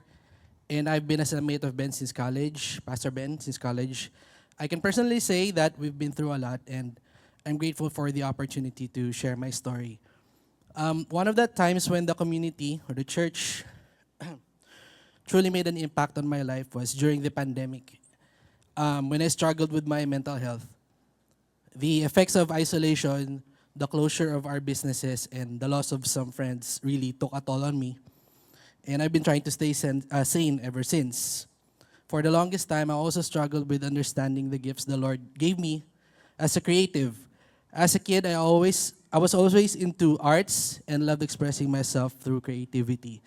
and I've been a cellmate of Ben since college, Pastor Ben since college. I can personally say that we've been through a lot, and I'm grateful for the opportunity to share my story. One of the times when the community or the church truly made an impact on my life was during the pandemic, when I struggled with my mental health. The effects of isolation, the closure of our businesses, and the loss of some friends really took a toll on me. And I've been trying to stay sane ever since. For the longest time, I also struggled with understanding the gifts the Lord gave me as a creative. As a kid, I was always into arts and loved expressing myself through creativity.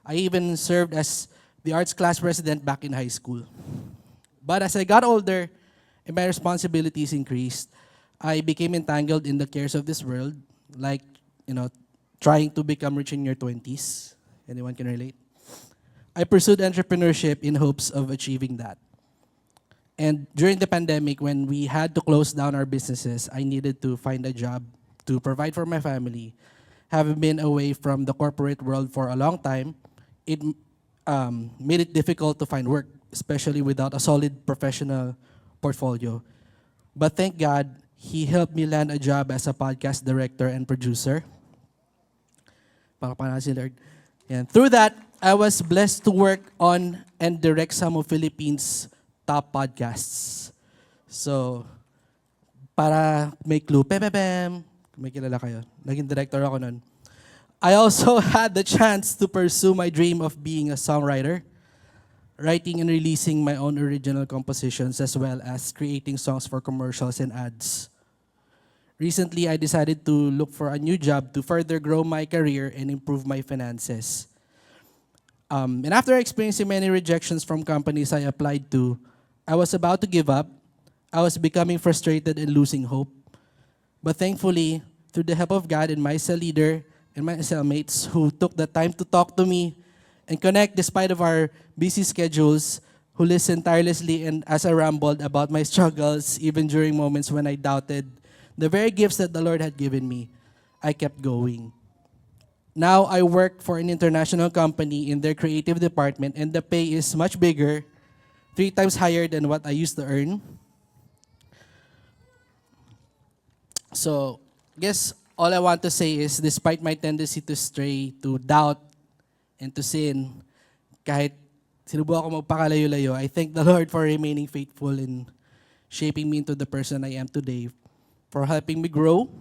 I even served as the arts class president back in high school. But as I got older and my responsibilities increased, I became entangled in the cares of this world, like, trying to become rich in your 20s. Anyone can relate? I pursued entrepreneurship in hopes of achieving that. And during the pandemic, when we had to close down our businesses, I needed to find a job to provide for my family. Having been away from the corporate world for a long time, it made it difficult to find work, especially without a solid professional portfolio. But thank God, He helped me land a job as a podcast director and producer. Pakapanahan si Lord. And through that, I was blessed to work on and direct some of Philippines' top podcasts. So, para may clue, may kilala kayo. Naging director ako nun. I also had the chance to pursue my dream of being a songwriter, writing and releasing my own original compositions, as well as creating songs for commercials and ads. Recently, I decided to look for a new job to further grow my career and improve my finances. And after experiencing many rejections from companies I applied to, I was about to give up. I was becoming frustrated and losing hope. But thankfully, through the help of God and my cell leader and my cellmates who took the time to talk to me and connect despite of our busy schedules, who listened tirelessly and as I rambled about my struggles, even during moments when I doubted the very gifts that the Lord had given me, I kept going. Now I work for an international company in their creative department, and the pay is much bigger, 3 times higher than what I used to earn. So, guess all I want to say is, despite my tendency to stray, to doubt, and to sin, kahit sinubukan ko magpakalayo-layo, I thank the Lord for remaining faithful in shaping me into the person I am today, for helping me grow,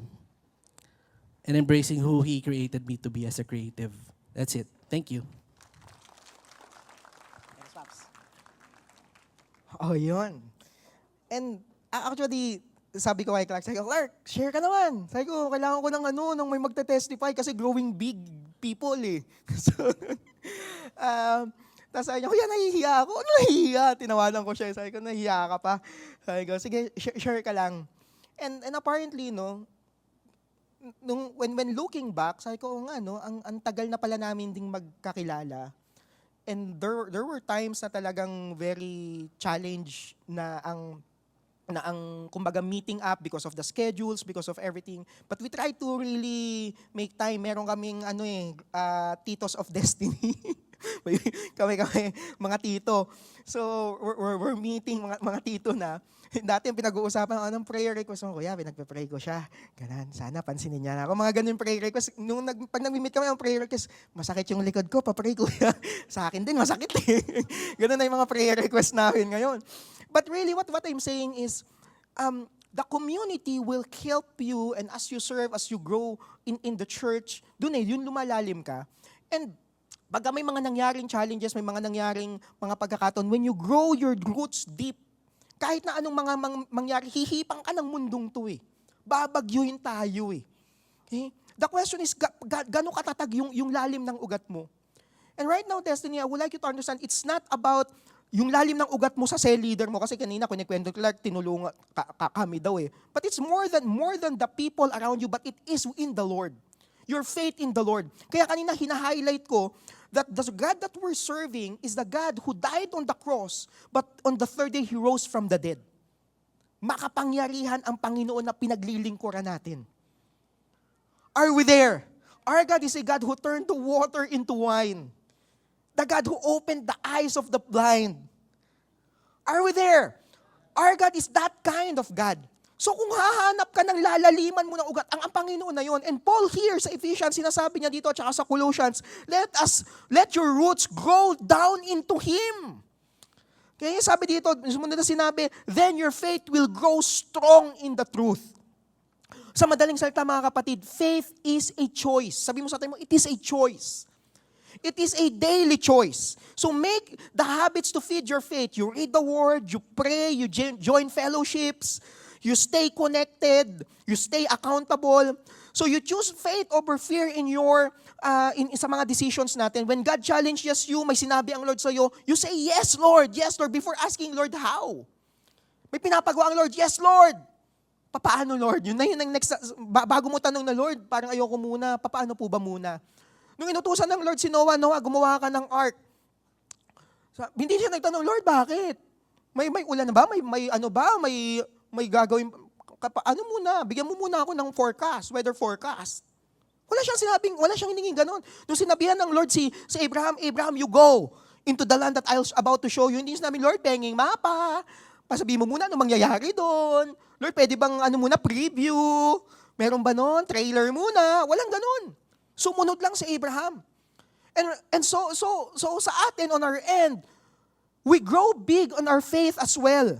and embracing who He created me to be as a creative. That's it. Thank you. Oh, yun. And actually, sabi ko kay Clark, share ka naman. Sabi ko, kailangan ko ng may magte-testify kasi growing big people eh. So, Tapos sabi niya, kuya, nahihiya ako. Ano nahihiya? Tinawanan ko siya. Sabi ko, nahihiya ka pa. Sabi ko, sige, share ka lang. And apparently, no, when looking back, sabi ko, nga, no, ang tagal na pala namin ding magkakilala. And there were times na talagang very challenge na ang kumbaga meeting up because of the schedules, because of everything. But we try to really make time. Meron kaming titos of destiny. kami mga tito. So we're meeting mga tito na. Dati yung pinag-uusapan, anong prayer request mo? Kuya, pinagpe-pray ko siya. Ganon, sana pansinin niya na ako. Mga ganun prayer request. Pag nag-meet kami ng prayer request, masakit yung likod ko, papray kuya. Sa akin din, masakit eh. Ganun na yung mga prayer request namin ngayon. But really, what I'm saying is, the community will help you, and as you serve, as you grow in the church, dun yun lumalalim ka. And pag may mga nangyaring challenges, may mga nangyaring mga pagkakataon, when you grow your roots deep, kahit na anong mga mangyari, hihipang ka ng mundong to eh. Babagyuhin tayo eh. Okay? The question is, gano'ng katatag yung lalim ng ugat mo? And right now, Destiny, I would like you to understand, it's not about yung lalim ng ugat mo sa cell leader mo. Kasi kanina, kunikwento Clark, tinulungan kami daw eh. But it's more than the people around you, but it is in the Lord. Your faith in the Lord. Kaya kanina, hina-highlight ko, that the God that we're serving is the God who died on the cross, but on the third day, He rose from the dead. Makapangyarihan ang Panginoon na pinaglilingkuran natin. Are we there? Our God is a God who turned the water into wine. The God who opened the eyes of the blind. Are we there? Our God is that kind of God. So kung hahanap ka ng lalaliman mo ng ugat, ang Panginoon na yon. And Paul here sa Ephesians, sinasabi niya dito at saka sa Colossians, let your roots grow down into Him. Kaya sabi dito, sumunod na sinabi, then your faith will grow strong in the truth. Sa madaling salita mga kapatid, faith is a choice. Sabi mo sa tayo mo, it is a choice. It is a daily choice. So make the habits to feed your faith. You read the Word, you pray, you join fellowships, you stay connected, you stay accountable. So you choose faith over fear in sa mga decisions natin. When God challenges you, may sinabi ang Lord sa iyo, you say, yes, Lord, before asking, Lord, how? May pinapagawa ang Lord, yes, Lord. Papaano, Lord? Yun ang next, bago mo tanong na, Lord, parang ayoko muna, papaano po ba muna? Nung inutusan ng Lord si Noah, gumawa ka ng ark. Hindi siya nagtanong, Lord, bakit? May ulan na ba? May gagawin, ano muna, bigyan mo muna ako ng weather forecast. Wala siyang hiningin ganon. Nung sinabihan ng Lord si Abraham, you go into the land that I was about to show you. Hindi sinabi, Lord, penging mapa. Pasabihin mo muna ano mangyayari doon. Lord, pwede bang preview? Meron ba nun? Trailer muna? Walang ganon. Sumunod lang si Abraham. And so sa atin, on our end, we grow big on our faith as well.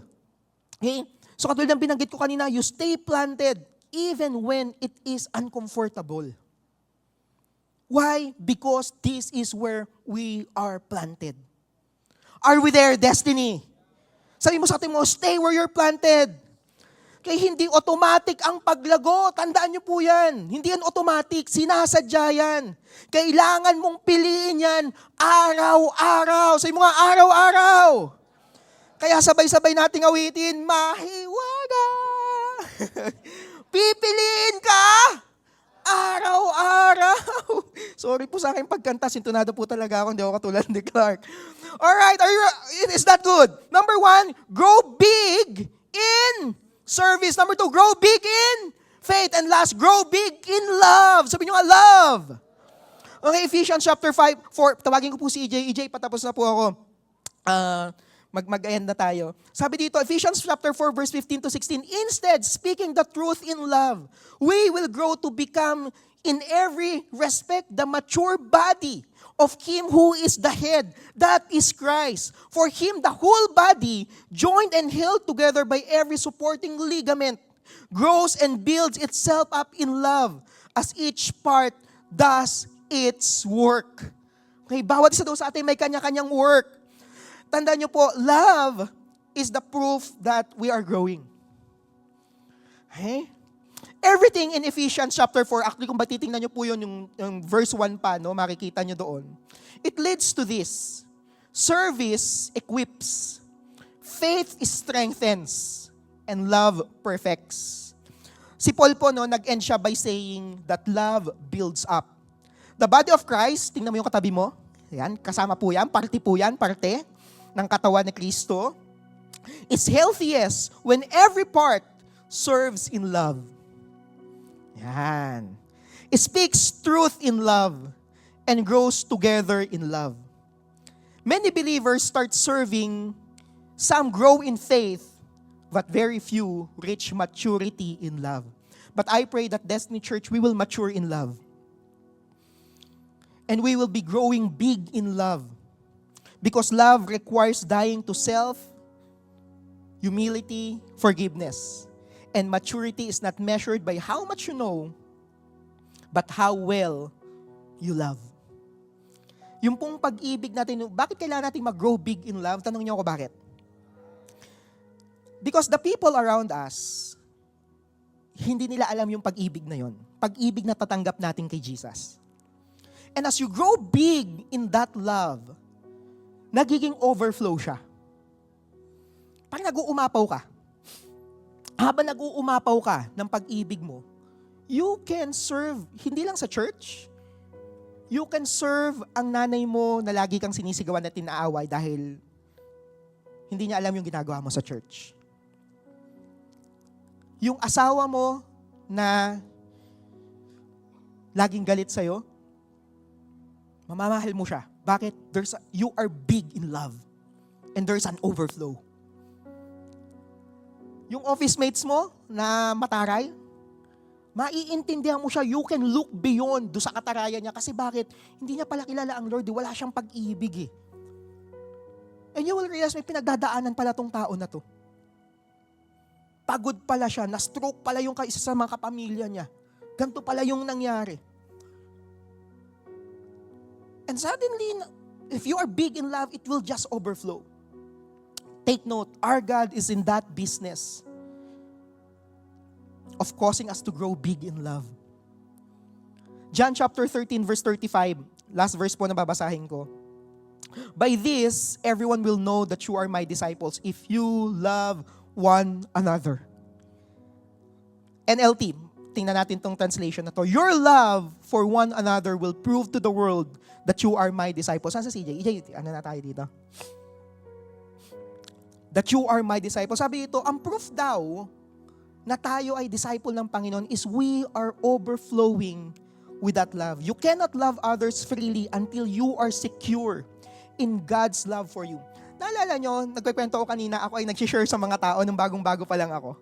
Okay? So katulad ng binanggit ko kanina, you stay planted even when it is uncomfortable. Why? Because this is where we are planted. Are we there, Destiny? Sabi mo sa atin mo, stay where you're planted. Kaya hindi automatic ang paglago. Tandaan niyo po yan. Hindi yan automatic. Sinasadya yan. Kailangan mong piliin yan araw-araw. Sabi mo nga, araw-araw. Kaya sabay-sabay nating awitin, mahiwaga. Pipiliin ka araw-araw. Sorry po sa aking pagkanta. Sintunado po talaga ako. Hindi ako katulad ni Clark. Alright, is that good? Number 1, grow big in service. Number 2, grow big in faith. And last, grow big in love. Sabi nyo nga, love. Okay, Ephesians chapter 5, 4. Tawagin ko po si EJ. EJ, patapos na po ako. Mag-end na tayo. Sabi dito, Ephesians chapter 4, verse 15 to 16, instead, speaking the truth in love, we will grow to become in every respect the mature body of Him who is the head, that is Christ. For Him, the whole body, joined and held together by every supporting ligament, grows and builds itself up in love as each part does its work. Okay, bawat isa daw sa atin may kanya-kanyang work. Tandaan niyo po, love is the proof that we are growing. Okay? Everything in Ephesians chapter 4, actually kung titingnan nyo po yun, yung verse 1 pa, no, makikita nyo doon. It leads to this. Service equips. Faith strengthens. And love perfects. Si Paul po, no, nag-end siya by saying that love builds up. The body of Christ, tingnan mo yung katabi mo. Yan, kasama po yan, parte ng katawan ni Kristo. Is healthiest when every part serves in love. Yan. It speaks truth in love and grows together in love. Many believers start serving, some grow in faith, but very few reach maturity in love. But I pray that Destiny Church, we will mature in love. And we will be growing big in love. Because love requires dying to self, humility, forgiveness. And maturity is not measured by how much you know, but how well you love. Yung pong pag-ibig natin, bakit kailangan natin mag-grow big in love? Tanong niyo ako bakit? Because the people around us, hindi nila alam yung pag-ibig na yon. Pag-ibig na tatanggap natin kay Jesus. And as you grow big in that love, nagiging overflow siya. Parang nag-uumapaw ka. Habang nag-uumapaw ka ng pag-ibig mo, you can serve, hindi lang sa church, you can serve ang nanay mo na lagi kang sinisigawan at tinaaway dahil hindi niya alam yung ginagawa mo sa church. Yung asawa mo na laging galit sa'yo, mamamahal mo siya. Bakit? You are big in love. And there's an overflow. Yung office mates mo na mataray, maiintindihan mo siya, you can look beyond do sa katarayan niya. Kasi bakit? Hindi niya pala kilala ang Lord, wala siyang pag-ibig eh. And you will realize may pinagdadaanan pala tong tao na to. Pagod pala siya, na-stroke pala yung isa sa mga kapamilya niya. Ganito pala yung nangyari. And suddenly, if you are big in love, it will just overflow. Take note, our God is in that business of causing us to grow big in love. John chapter 13 verse 35, last verse po na babasahin ko. By this, everyone will know that you are my disciples if you love one another. NLT, tingnan natin tong translation na to. Your love for one another will prove to the world that you are my disciples. Saan sa CJ? EJ, ano na tayo dito? That you are my disciples. Sabi ito, ang proof daw na tayo ay disciple ng Panginoon is we are overflowing with that love. You cannot love others freely until you are secure in God's love for you. Naalala nyo, nagkikwento ko kanina, ako ay nag-share sa mga tao nung bagong-bago pa lang ako.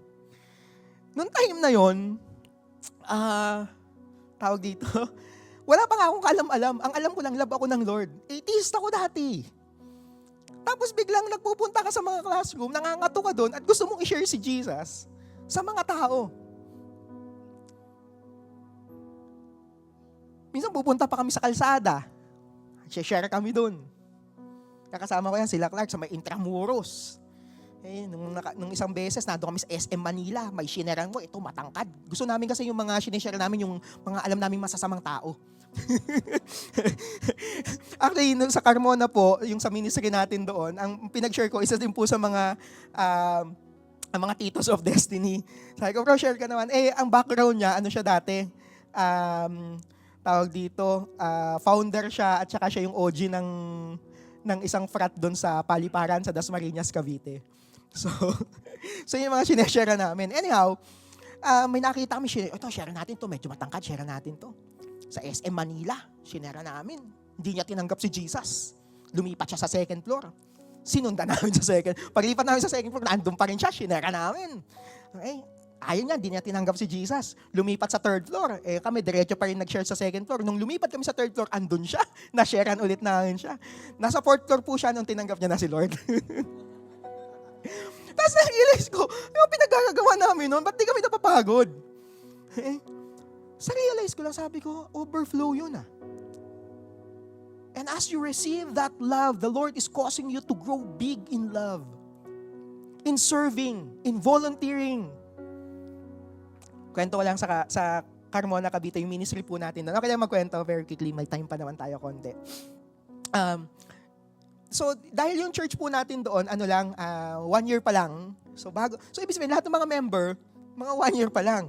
Noong time na yon, tawag dito, wala pa nga akong kaalam-alam. Ang alam ko lang, love ako ng Lord. Atheist ako dati. Tapos biglang nagpupunta ka sa mga classroom, nangangato ka doon at gusto mong i-share si Jesus sa mga tao. Minsan pupunta pa kami sa kalsada. Share kami doon. Kakasama ko yan, sila Clark, sa may Intramuros. Nung isang beses, nandun kami sa SM Manila, may shineran mo, ito matangkad. Gusto namin kasi yung mga sinishare namin, yung mga alam namin masasamang tao. Actually, sa Carmona po, yung sa ministry natin doon, ang pinag-share ko, isa din po sa mga ang mga titos of destiny. Sabi ko, bro, share ka naman. Ang background niya, ano siya dati? Tawag dito, founder siya at saka siya yung OG ng isang frat doon sa Paliparan sa Dasmariñas, Cavite. So yung mga sineshare namin. Anyhow, may nakita kami, ito, share natin to, medyo matangkad, share natin to. Sa SM Manila, sinera namin. Hindi niya tinanggap si Jesus. Lumipat siya sa second floor. Sinundan namin sa second. Paglipat namin sa second floor, nandun pa rin siya, sinera namin. Okay. Ayun nga, hindi niya tinanggap si Jesus. Lumipat sa third floor. Kami, diretso pa rin nag-share sa second floor. Nung lumipat kami sa third floor, andun siya. Na-sharean ulit namin siya. Nasa fourth floor po siya nung tinanggap niya na si Lord. Tapos na-realize ko, yung pinagagawa namin noon, ba't di kami napapagod? Sa realize ko lang, sabi ko, overflow yun ah. And as you receive that love, the Lord is causing you to grow big in love. In serving, in volunteering. Kwento ko lang sa Carmona, Cavite, yung ministry po natin doon. Okay lang magkwento very quickly, may time pa naman tayo konti. So, dahil yung church po natin doon, 1 year pa lang. So, ibig sabihin, lahat ng mga member, mga 1 year pa lang.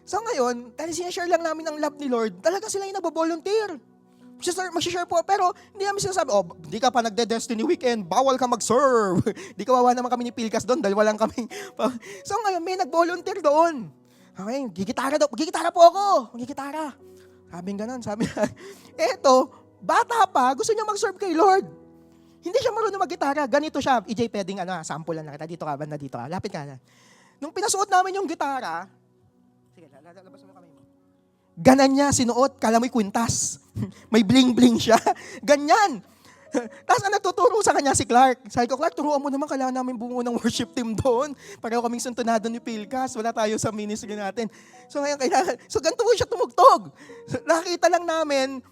So, ngayon, dahil sinashare lang namin ang love ni Lord, talaga sila yung nagbo-volunteer. Mag-share po, pero hindi namin sinasabi, hindi ka pa nagde-Destiny Weekend, bawal ka mag-serve. Di kawawa naman kami ni Pilkas doon, dahil walang kami. So ngayon, may nag-volunteer doon. Okay, gigitara po ako. Magigitara. Sabi niya, eto, bata pa, gusto niya mag-serve kay Lord. Hindi siya marunong mag-gitara. Ganito siya, EJ, pwedeng sample lang kita. Dito ka, banda dito ka. Lapit ka na. Nung pinasuot namin yung gitara, sige, labas mo kami mo. Ganan niya sinuot, kala mo'y kwintas. May bling-bling siya. Ganyan. Tapos ang nagtuturo sa kanya si Clark. Sabi ko, Clark, turuan mo naman, kailangan namin bumuo ng worship team doon. Pareho kaming suntunado ni Pilkas. Wala tayo sa ministry natin. So ngayon, ganito po siya tumugtog. Nakita lang namin,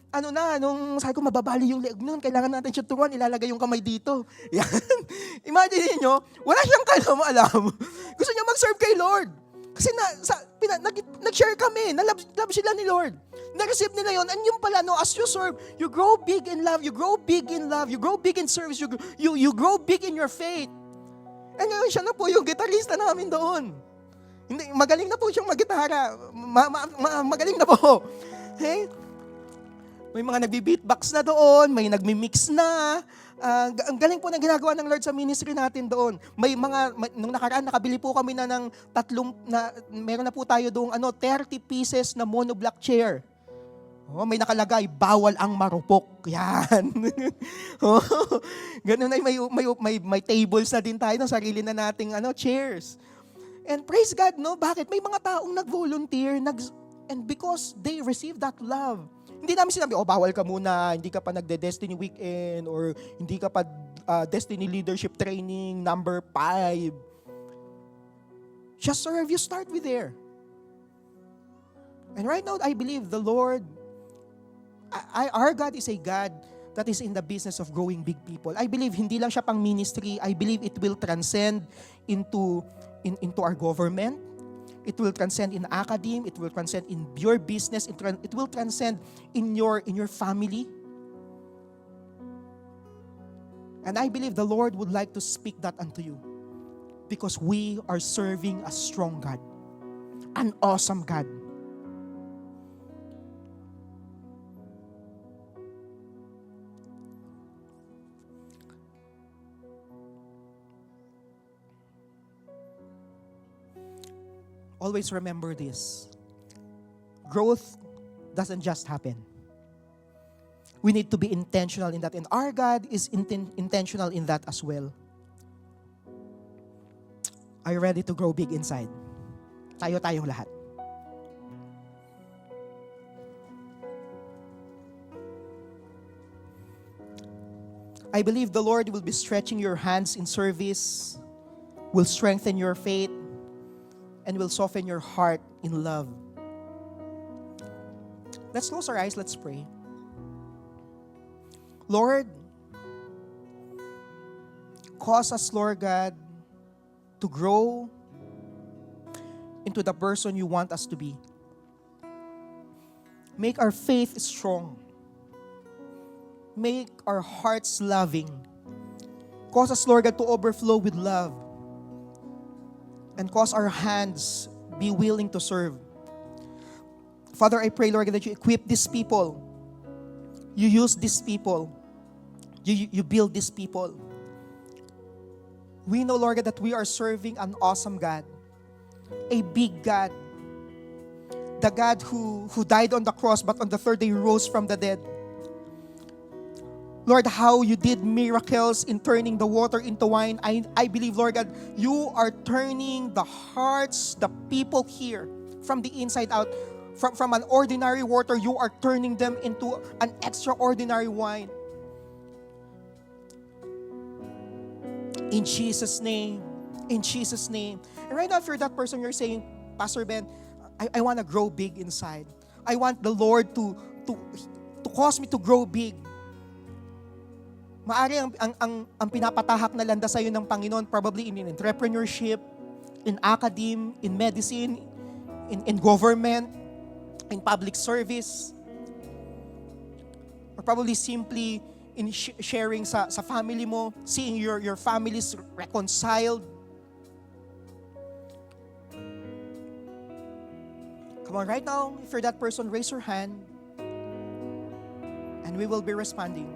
nung sabi ko, mababali yung leg nun. Kailangan natin siya turuan, ilalagay yung kamay dito. Yan. Imagine niyo, wala siyang alam. Gusto niya mag-serve kay Lord. Kasi nag-share kami, love sila ni Lord. Na-receive nila yun, and yung pala, as you serve, you grow big in love, you grow big in service, you grow big in your faith. And ngayon siya na po yung gitarista namin doon. Magaling na po siyang mag-gitara. Magaling na po. Okay? May mga nagbi-beatbox na doon, may nagmi-mix na. Ang galing po ng ginagawa ng Lord sa ministry natin doon. Nung nakaraan, nakabili po kami na ng meron na po tayo doong 30 pieces na monoblock chair. May nakalagay, bawal ang marupok. Yan. Ganun ay may tables na din tayo ng sarili na nating chairs. And praise God, bakit? May mga taong nag-volunteer, and because they receive that love. Hindi namin sinabi, bawal ka muna, hindi ka pa nagde-Destiny Weekend, or hindi ka pa Destiny Leadership Training number 5. Just serve, you start with there. And right now, I believe the Lord, our God is a God that is in the business of growing big people. I believe hindi lang siya pang ministry, I believe it will transcend into our government. It will transcend in academe, it will transcend in your business, it will transcend in your family. And I believe the Lord would like to speak that unto you because we are serving a strong God, an awesome God. Always remember this. Growth doesn't just happen. We need to be intentional in that. And our God is intentional in that as well. Are you ready to grow big inside? Tayong lahat. I believe the Lord will be stretching your hands in service, will strengthen your faith, and will soften your heart in love. Let's close our eyes, let's pray. Lord, cause us, Lord God, to grow into the person you want us to be. Make our faith strong. Make our hearts loving. Cause us, Lord God, to overflow with love. And cause our hands be willing to serve. Father, I pray, Lord, that you equip these people. You use these people. You build these people. We know, Lord, that we are serving an awesome God. A big God. The God who died on the cross, but on the third day rose from the dead. Lord, how you did miracles in turning the water into wine. I believe, Lord God, you are turning the hearts, the people here, from the inside out. From an ordinary water, you are turning them into an extraordinary wine. In Jesus' name. In Jesus' name. And right now, if you're that person, you're saying, Pastor Ben, I want to grow big inside. I want the Lord to cause me to grow big. Maari ang pinapatahak na landas sa'yo ng Panginoon, probably in entrepreneurship, in academe, in medicine, in government, in public service, or probably simply in sharing sa family mo, seeing your families reconciled. Come on, right now, if you're that person, raise your hand, and we will be responding.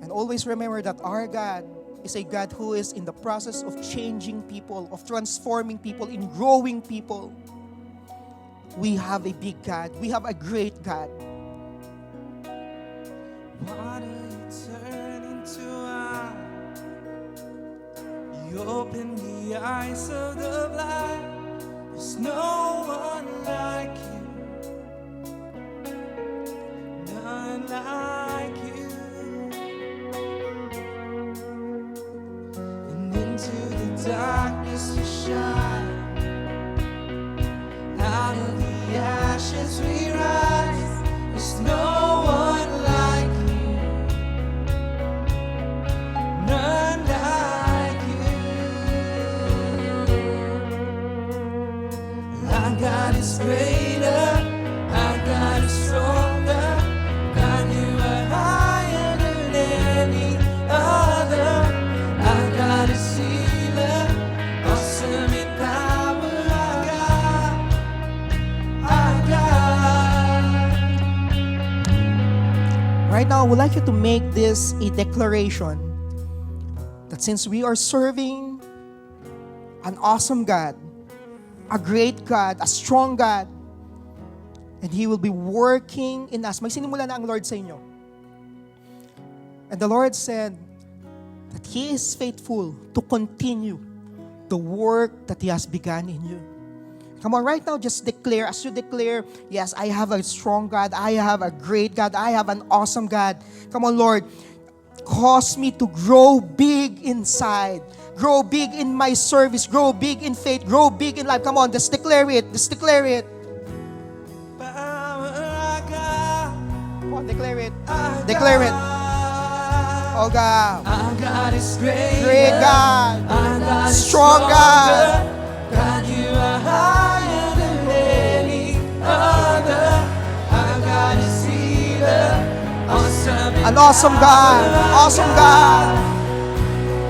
And always remember that our God is a God who is in the process of changing people, of transforming people, in growing people. We have a big God. We have a great God. Water you turn into wine. You open the eyes of the blind. There's no one like you. None like you. And into the darkness you shine. Out of the ashes we rise. There's no one like you. None like you. Our God is greater. Our God is stronger. God, you are higher than any other. Our God is healer. Awesome in power. Our God. Our God. Right now, I would like you to make this a declaration that since we are serving an awesome God, a great God, a strong God, and He will be working in us. May sinimula na ang Lord sa inyo. And the Lord said that He is faithful to continue the work that He has begun in you. Come on, right now, just declare. As you declare, yes, I have a strong God. I have a great God. I have an awesome God. Come on, Lord. Cause me to grow big inside. Grow big in my service. Grow big in faith. Grow big in life. Come on, just declare it. Just declare it. Power, our God. Come on, declare it. Our Declare it. God. Oh, God. Our God is great. Great God. Our God is Strong God. God, you are higher than any other. Our God is healer. Awesome. in An awesome God. power. Awesome God.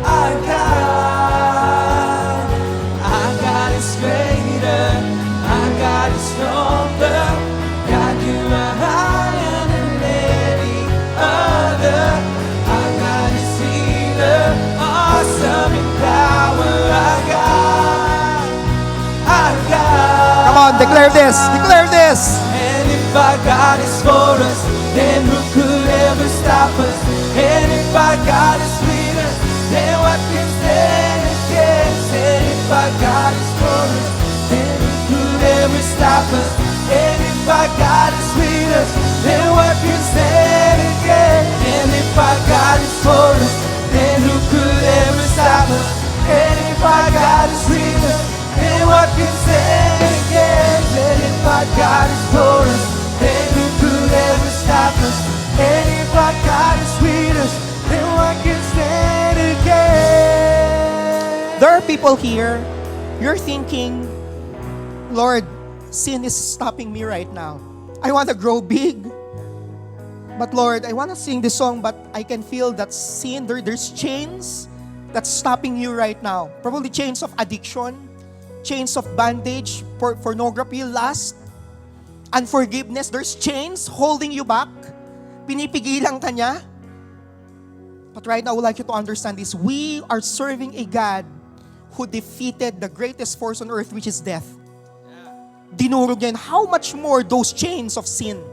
Our God. Our God is greater. Our God is stronger. God, you are higher than any other. Our God is healer. Awesome in power. Our God. Our God. Come on, declare this. Declare this. And if our God is for us, then who could ever stop us? And if our God is with us, then what can stand against? And if our God is for us, then who could ever stop us? And if our God is with us, then what can stand against? And if our God is for us, then who could ever stop us? And if our God is with us, then what can stand against? And if our God is for us, then who could ever stop us? And if our God is with us, then what can stand against? There are people here, you're thinking, Lord, sin is stopping me right now. I want to grow big. But Lord, I want to sing this song, but I can feel that sin, there's chains that's stopping you right now. Probably chains of addiction, chains of bondage, pornography, lust, unforgiveness. There's chains holding you back. Pinipigilan ka niya. But right now, I would like you to understand this. We are serving a God who defeated the greatest force on earth, which is death. Dinurog niya. And how much more those chains of sin?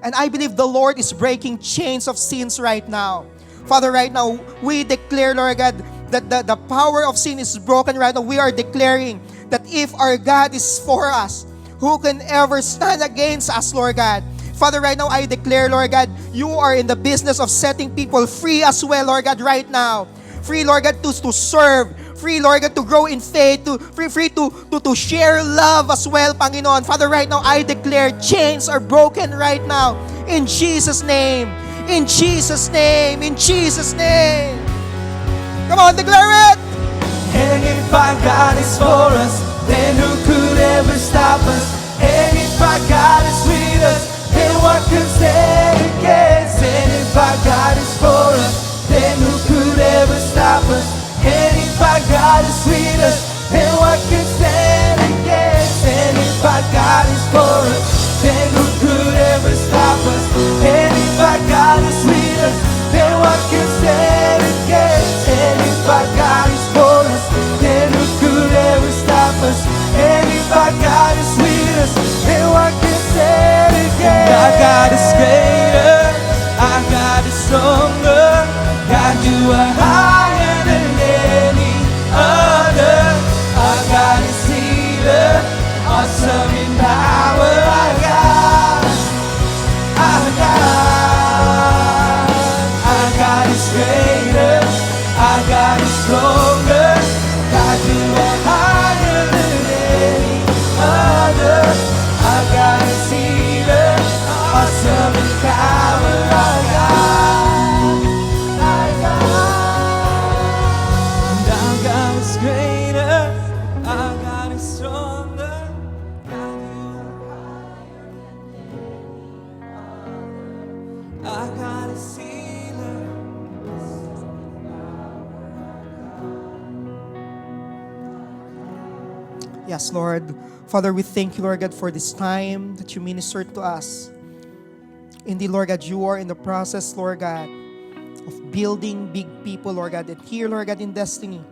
And I believe the Lord is breaking chains of sins right now. Father, right now, we declare, Lord God, that the power of sin is broken right now. We are declaring that if our God is for us, who can ever stand against us, Lord God? Father, right now, I declare, Lord God, you are in the business of setting people free as well, Lord God, right now. Free, Lord God, to serve. Free, Lord God, to grow in faith. Free to share love as well, Panginoon. Father, right now, I declare chains are broken right now. In Jesus' name. In Jesus' name. In Jesus' name. Come on, declare it. And if our God is for us, then who could ever stop us? And if our God is with us, then what can stand against? And if our God is for us, then who could ever stop us? And if our God is with us, then what can stand against? And if our God is for us, then who could ever stop us? And if our God is with us, then what can stand against? And if our God is for us, then who could ever stop us? And if our God is with us, then what can stand against? Our God is greater, our God is stronger. God, you are higher than any other. Our God is healer, awesome in power. Our God, our God, our God is greater, our God is stronger. God, you are higher than any other. Our God is healer, awesome in power. Our God, our God, and our God is greater, our God is stronger. God, you are higher than any other. Our God is healer. Yes, Lord. Father, we thank you, Lord God, for this time that you ministered to us. Indeed, Lord God, you are in the process, Lord God, of building big people, Lord God. And here, Lord God, in Destiny,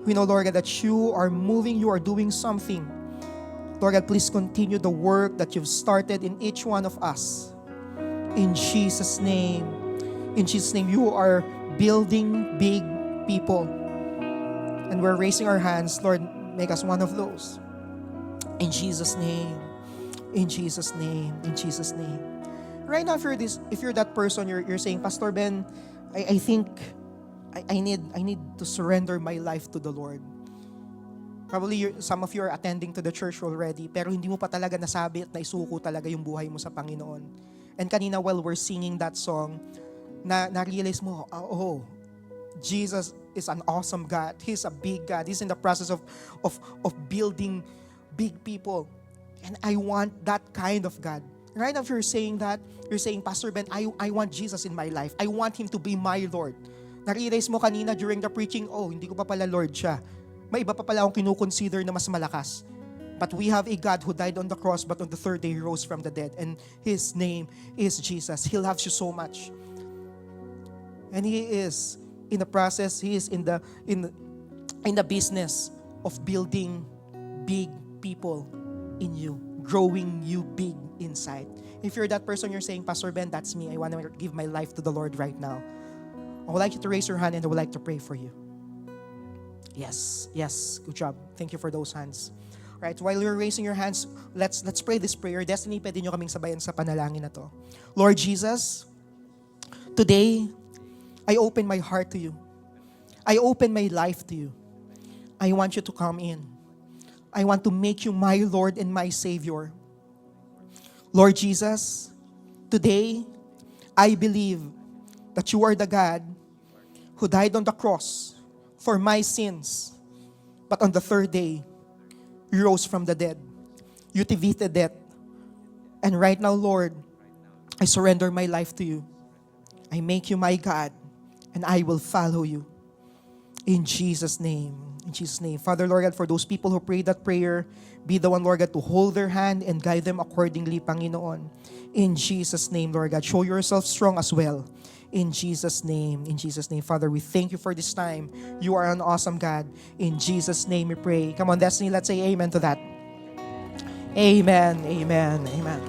we know, Lord God, that you are moving, you are doing something. Lord God, please continue the work that you've started in each one of us. In Jesus' name, you are building big people. And we're raising our hands, Lord, make us one of those. In Jesus' name, in Jesus' name, in Jesus' name. Right now, if you're that person, you're saying, Pastor Ben, I think I need to surrender my life to the Lord. Probably some of you are attending to the church already, pero hindi mo pa talaga nasabi at naisuko talaga yung buhay mo sa Panginoon. And kanina while we're singing that song, na-realize mo, Jesus is an awesome God. He's a big God. He's in the process of building big people. And I want that kind of God. Right now, if you're saying that, you're saying, Pastor Ben, I want Jesus in my life. I want Him to be my Lord. Na-realize mo kanina during the preaching, hindi ko pa pala Lord siya. May iba pa pala akong kinukonsider na mas malakas. But we have a God who died on the cross, but on the third day He rose from the dead. And His name is Jesus. He loves you so much. And He is in the process, He is in the business of building big people in you, growing you big inside. If you're that person, you're saying, Pastor Ben, that's me. I want to give my life to the Lord right now. I would like you to raise your hand and I would like to pray for you. Yes, good job. Thank you for those hands. Right, while you're raising your hands, let's pray this prayer. Destiny, pwede nyo kaming sabayan sa panalangin na to. Lord Jesus, today, I open my heart to you. I open my life to you. I want you to come in. I want to make you my Lord and my Savior. Lord Jesus, today, I believe that you are the God who died on the cross for my sins. But on the third day, you rose from the dead. You defeated death. And right now, Lord, I surrender my life to you. I make you my God, and I will follow you. In Jesus' name. In Jesus' name. Father, Lord God, for those people who prayed that prayer, be the one, Lord God, to hold their hand and guide them accordingly, Panginoon. In Jesus' name, Lord God, show yourself strong as well. In Jesus' name. In Jesus' name. Father, we thank you for this time. You are an awesome God. In Jesus' name we pray. Come on, Destiny, let's say amen to that. Amen. Amen. Amen.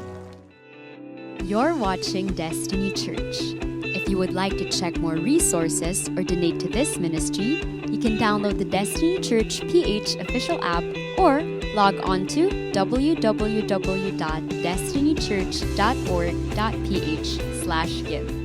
You're watching Destiny Church. If you would like to check more resources or donate to this ministry, you can download the Destiny Church PH official app or log on to www.destinychurch.org.ph/give.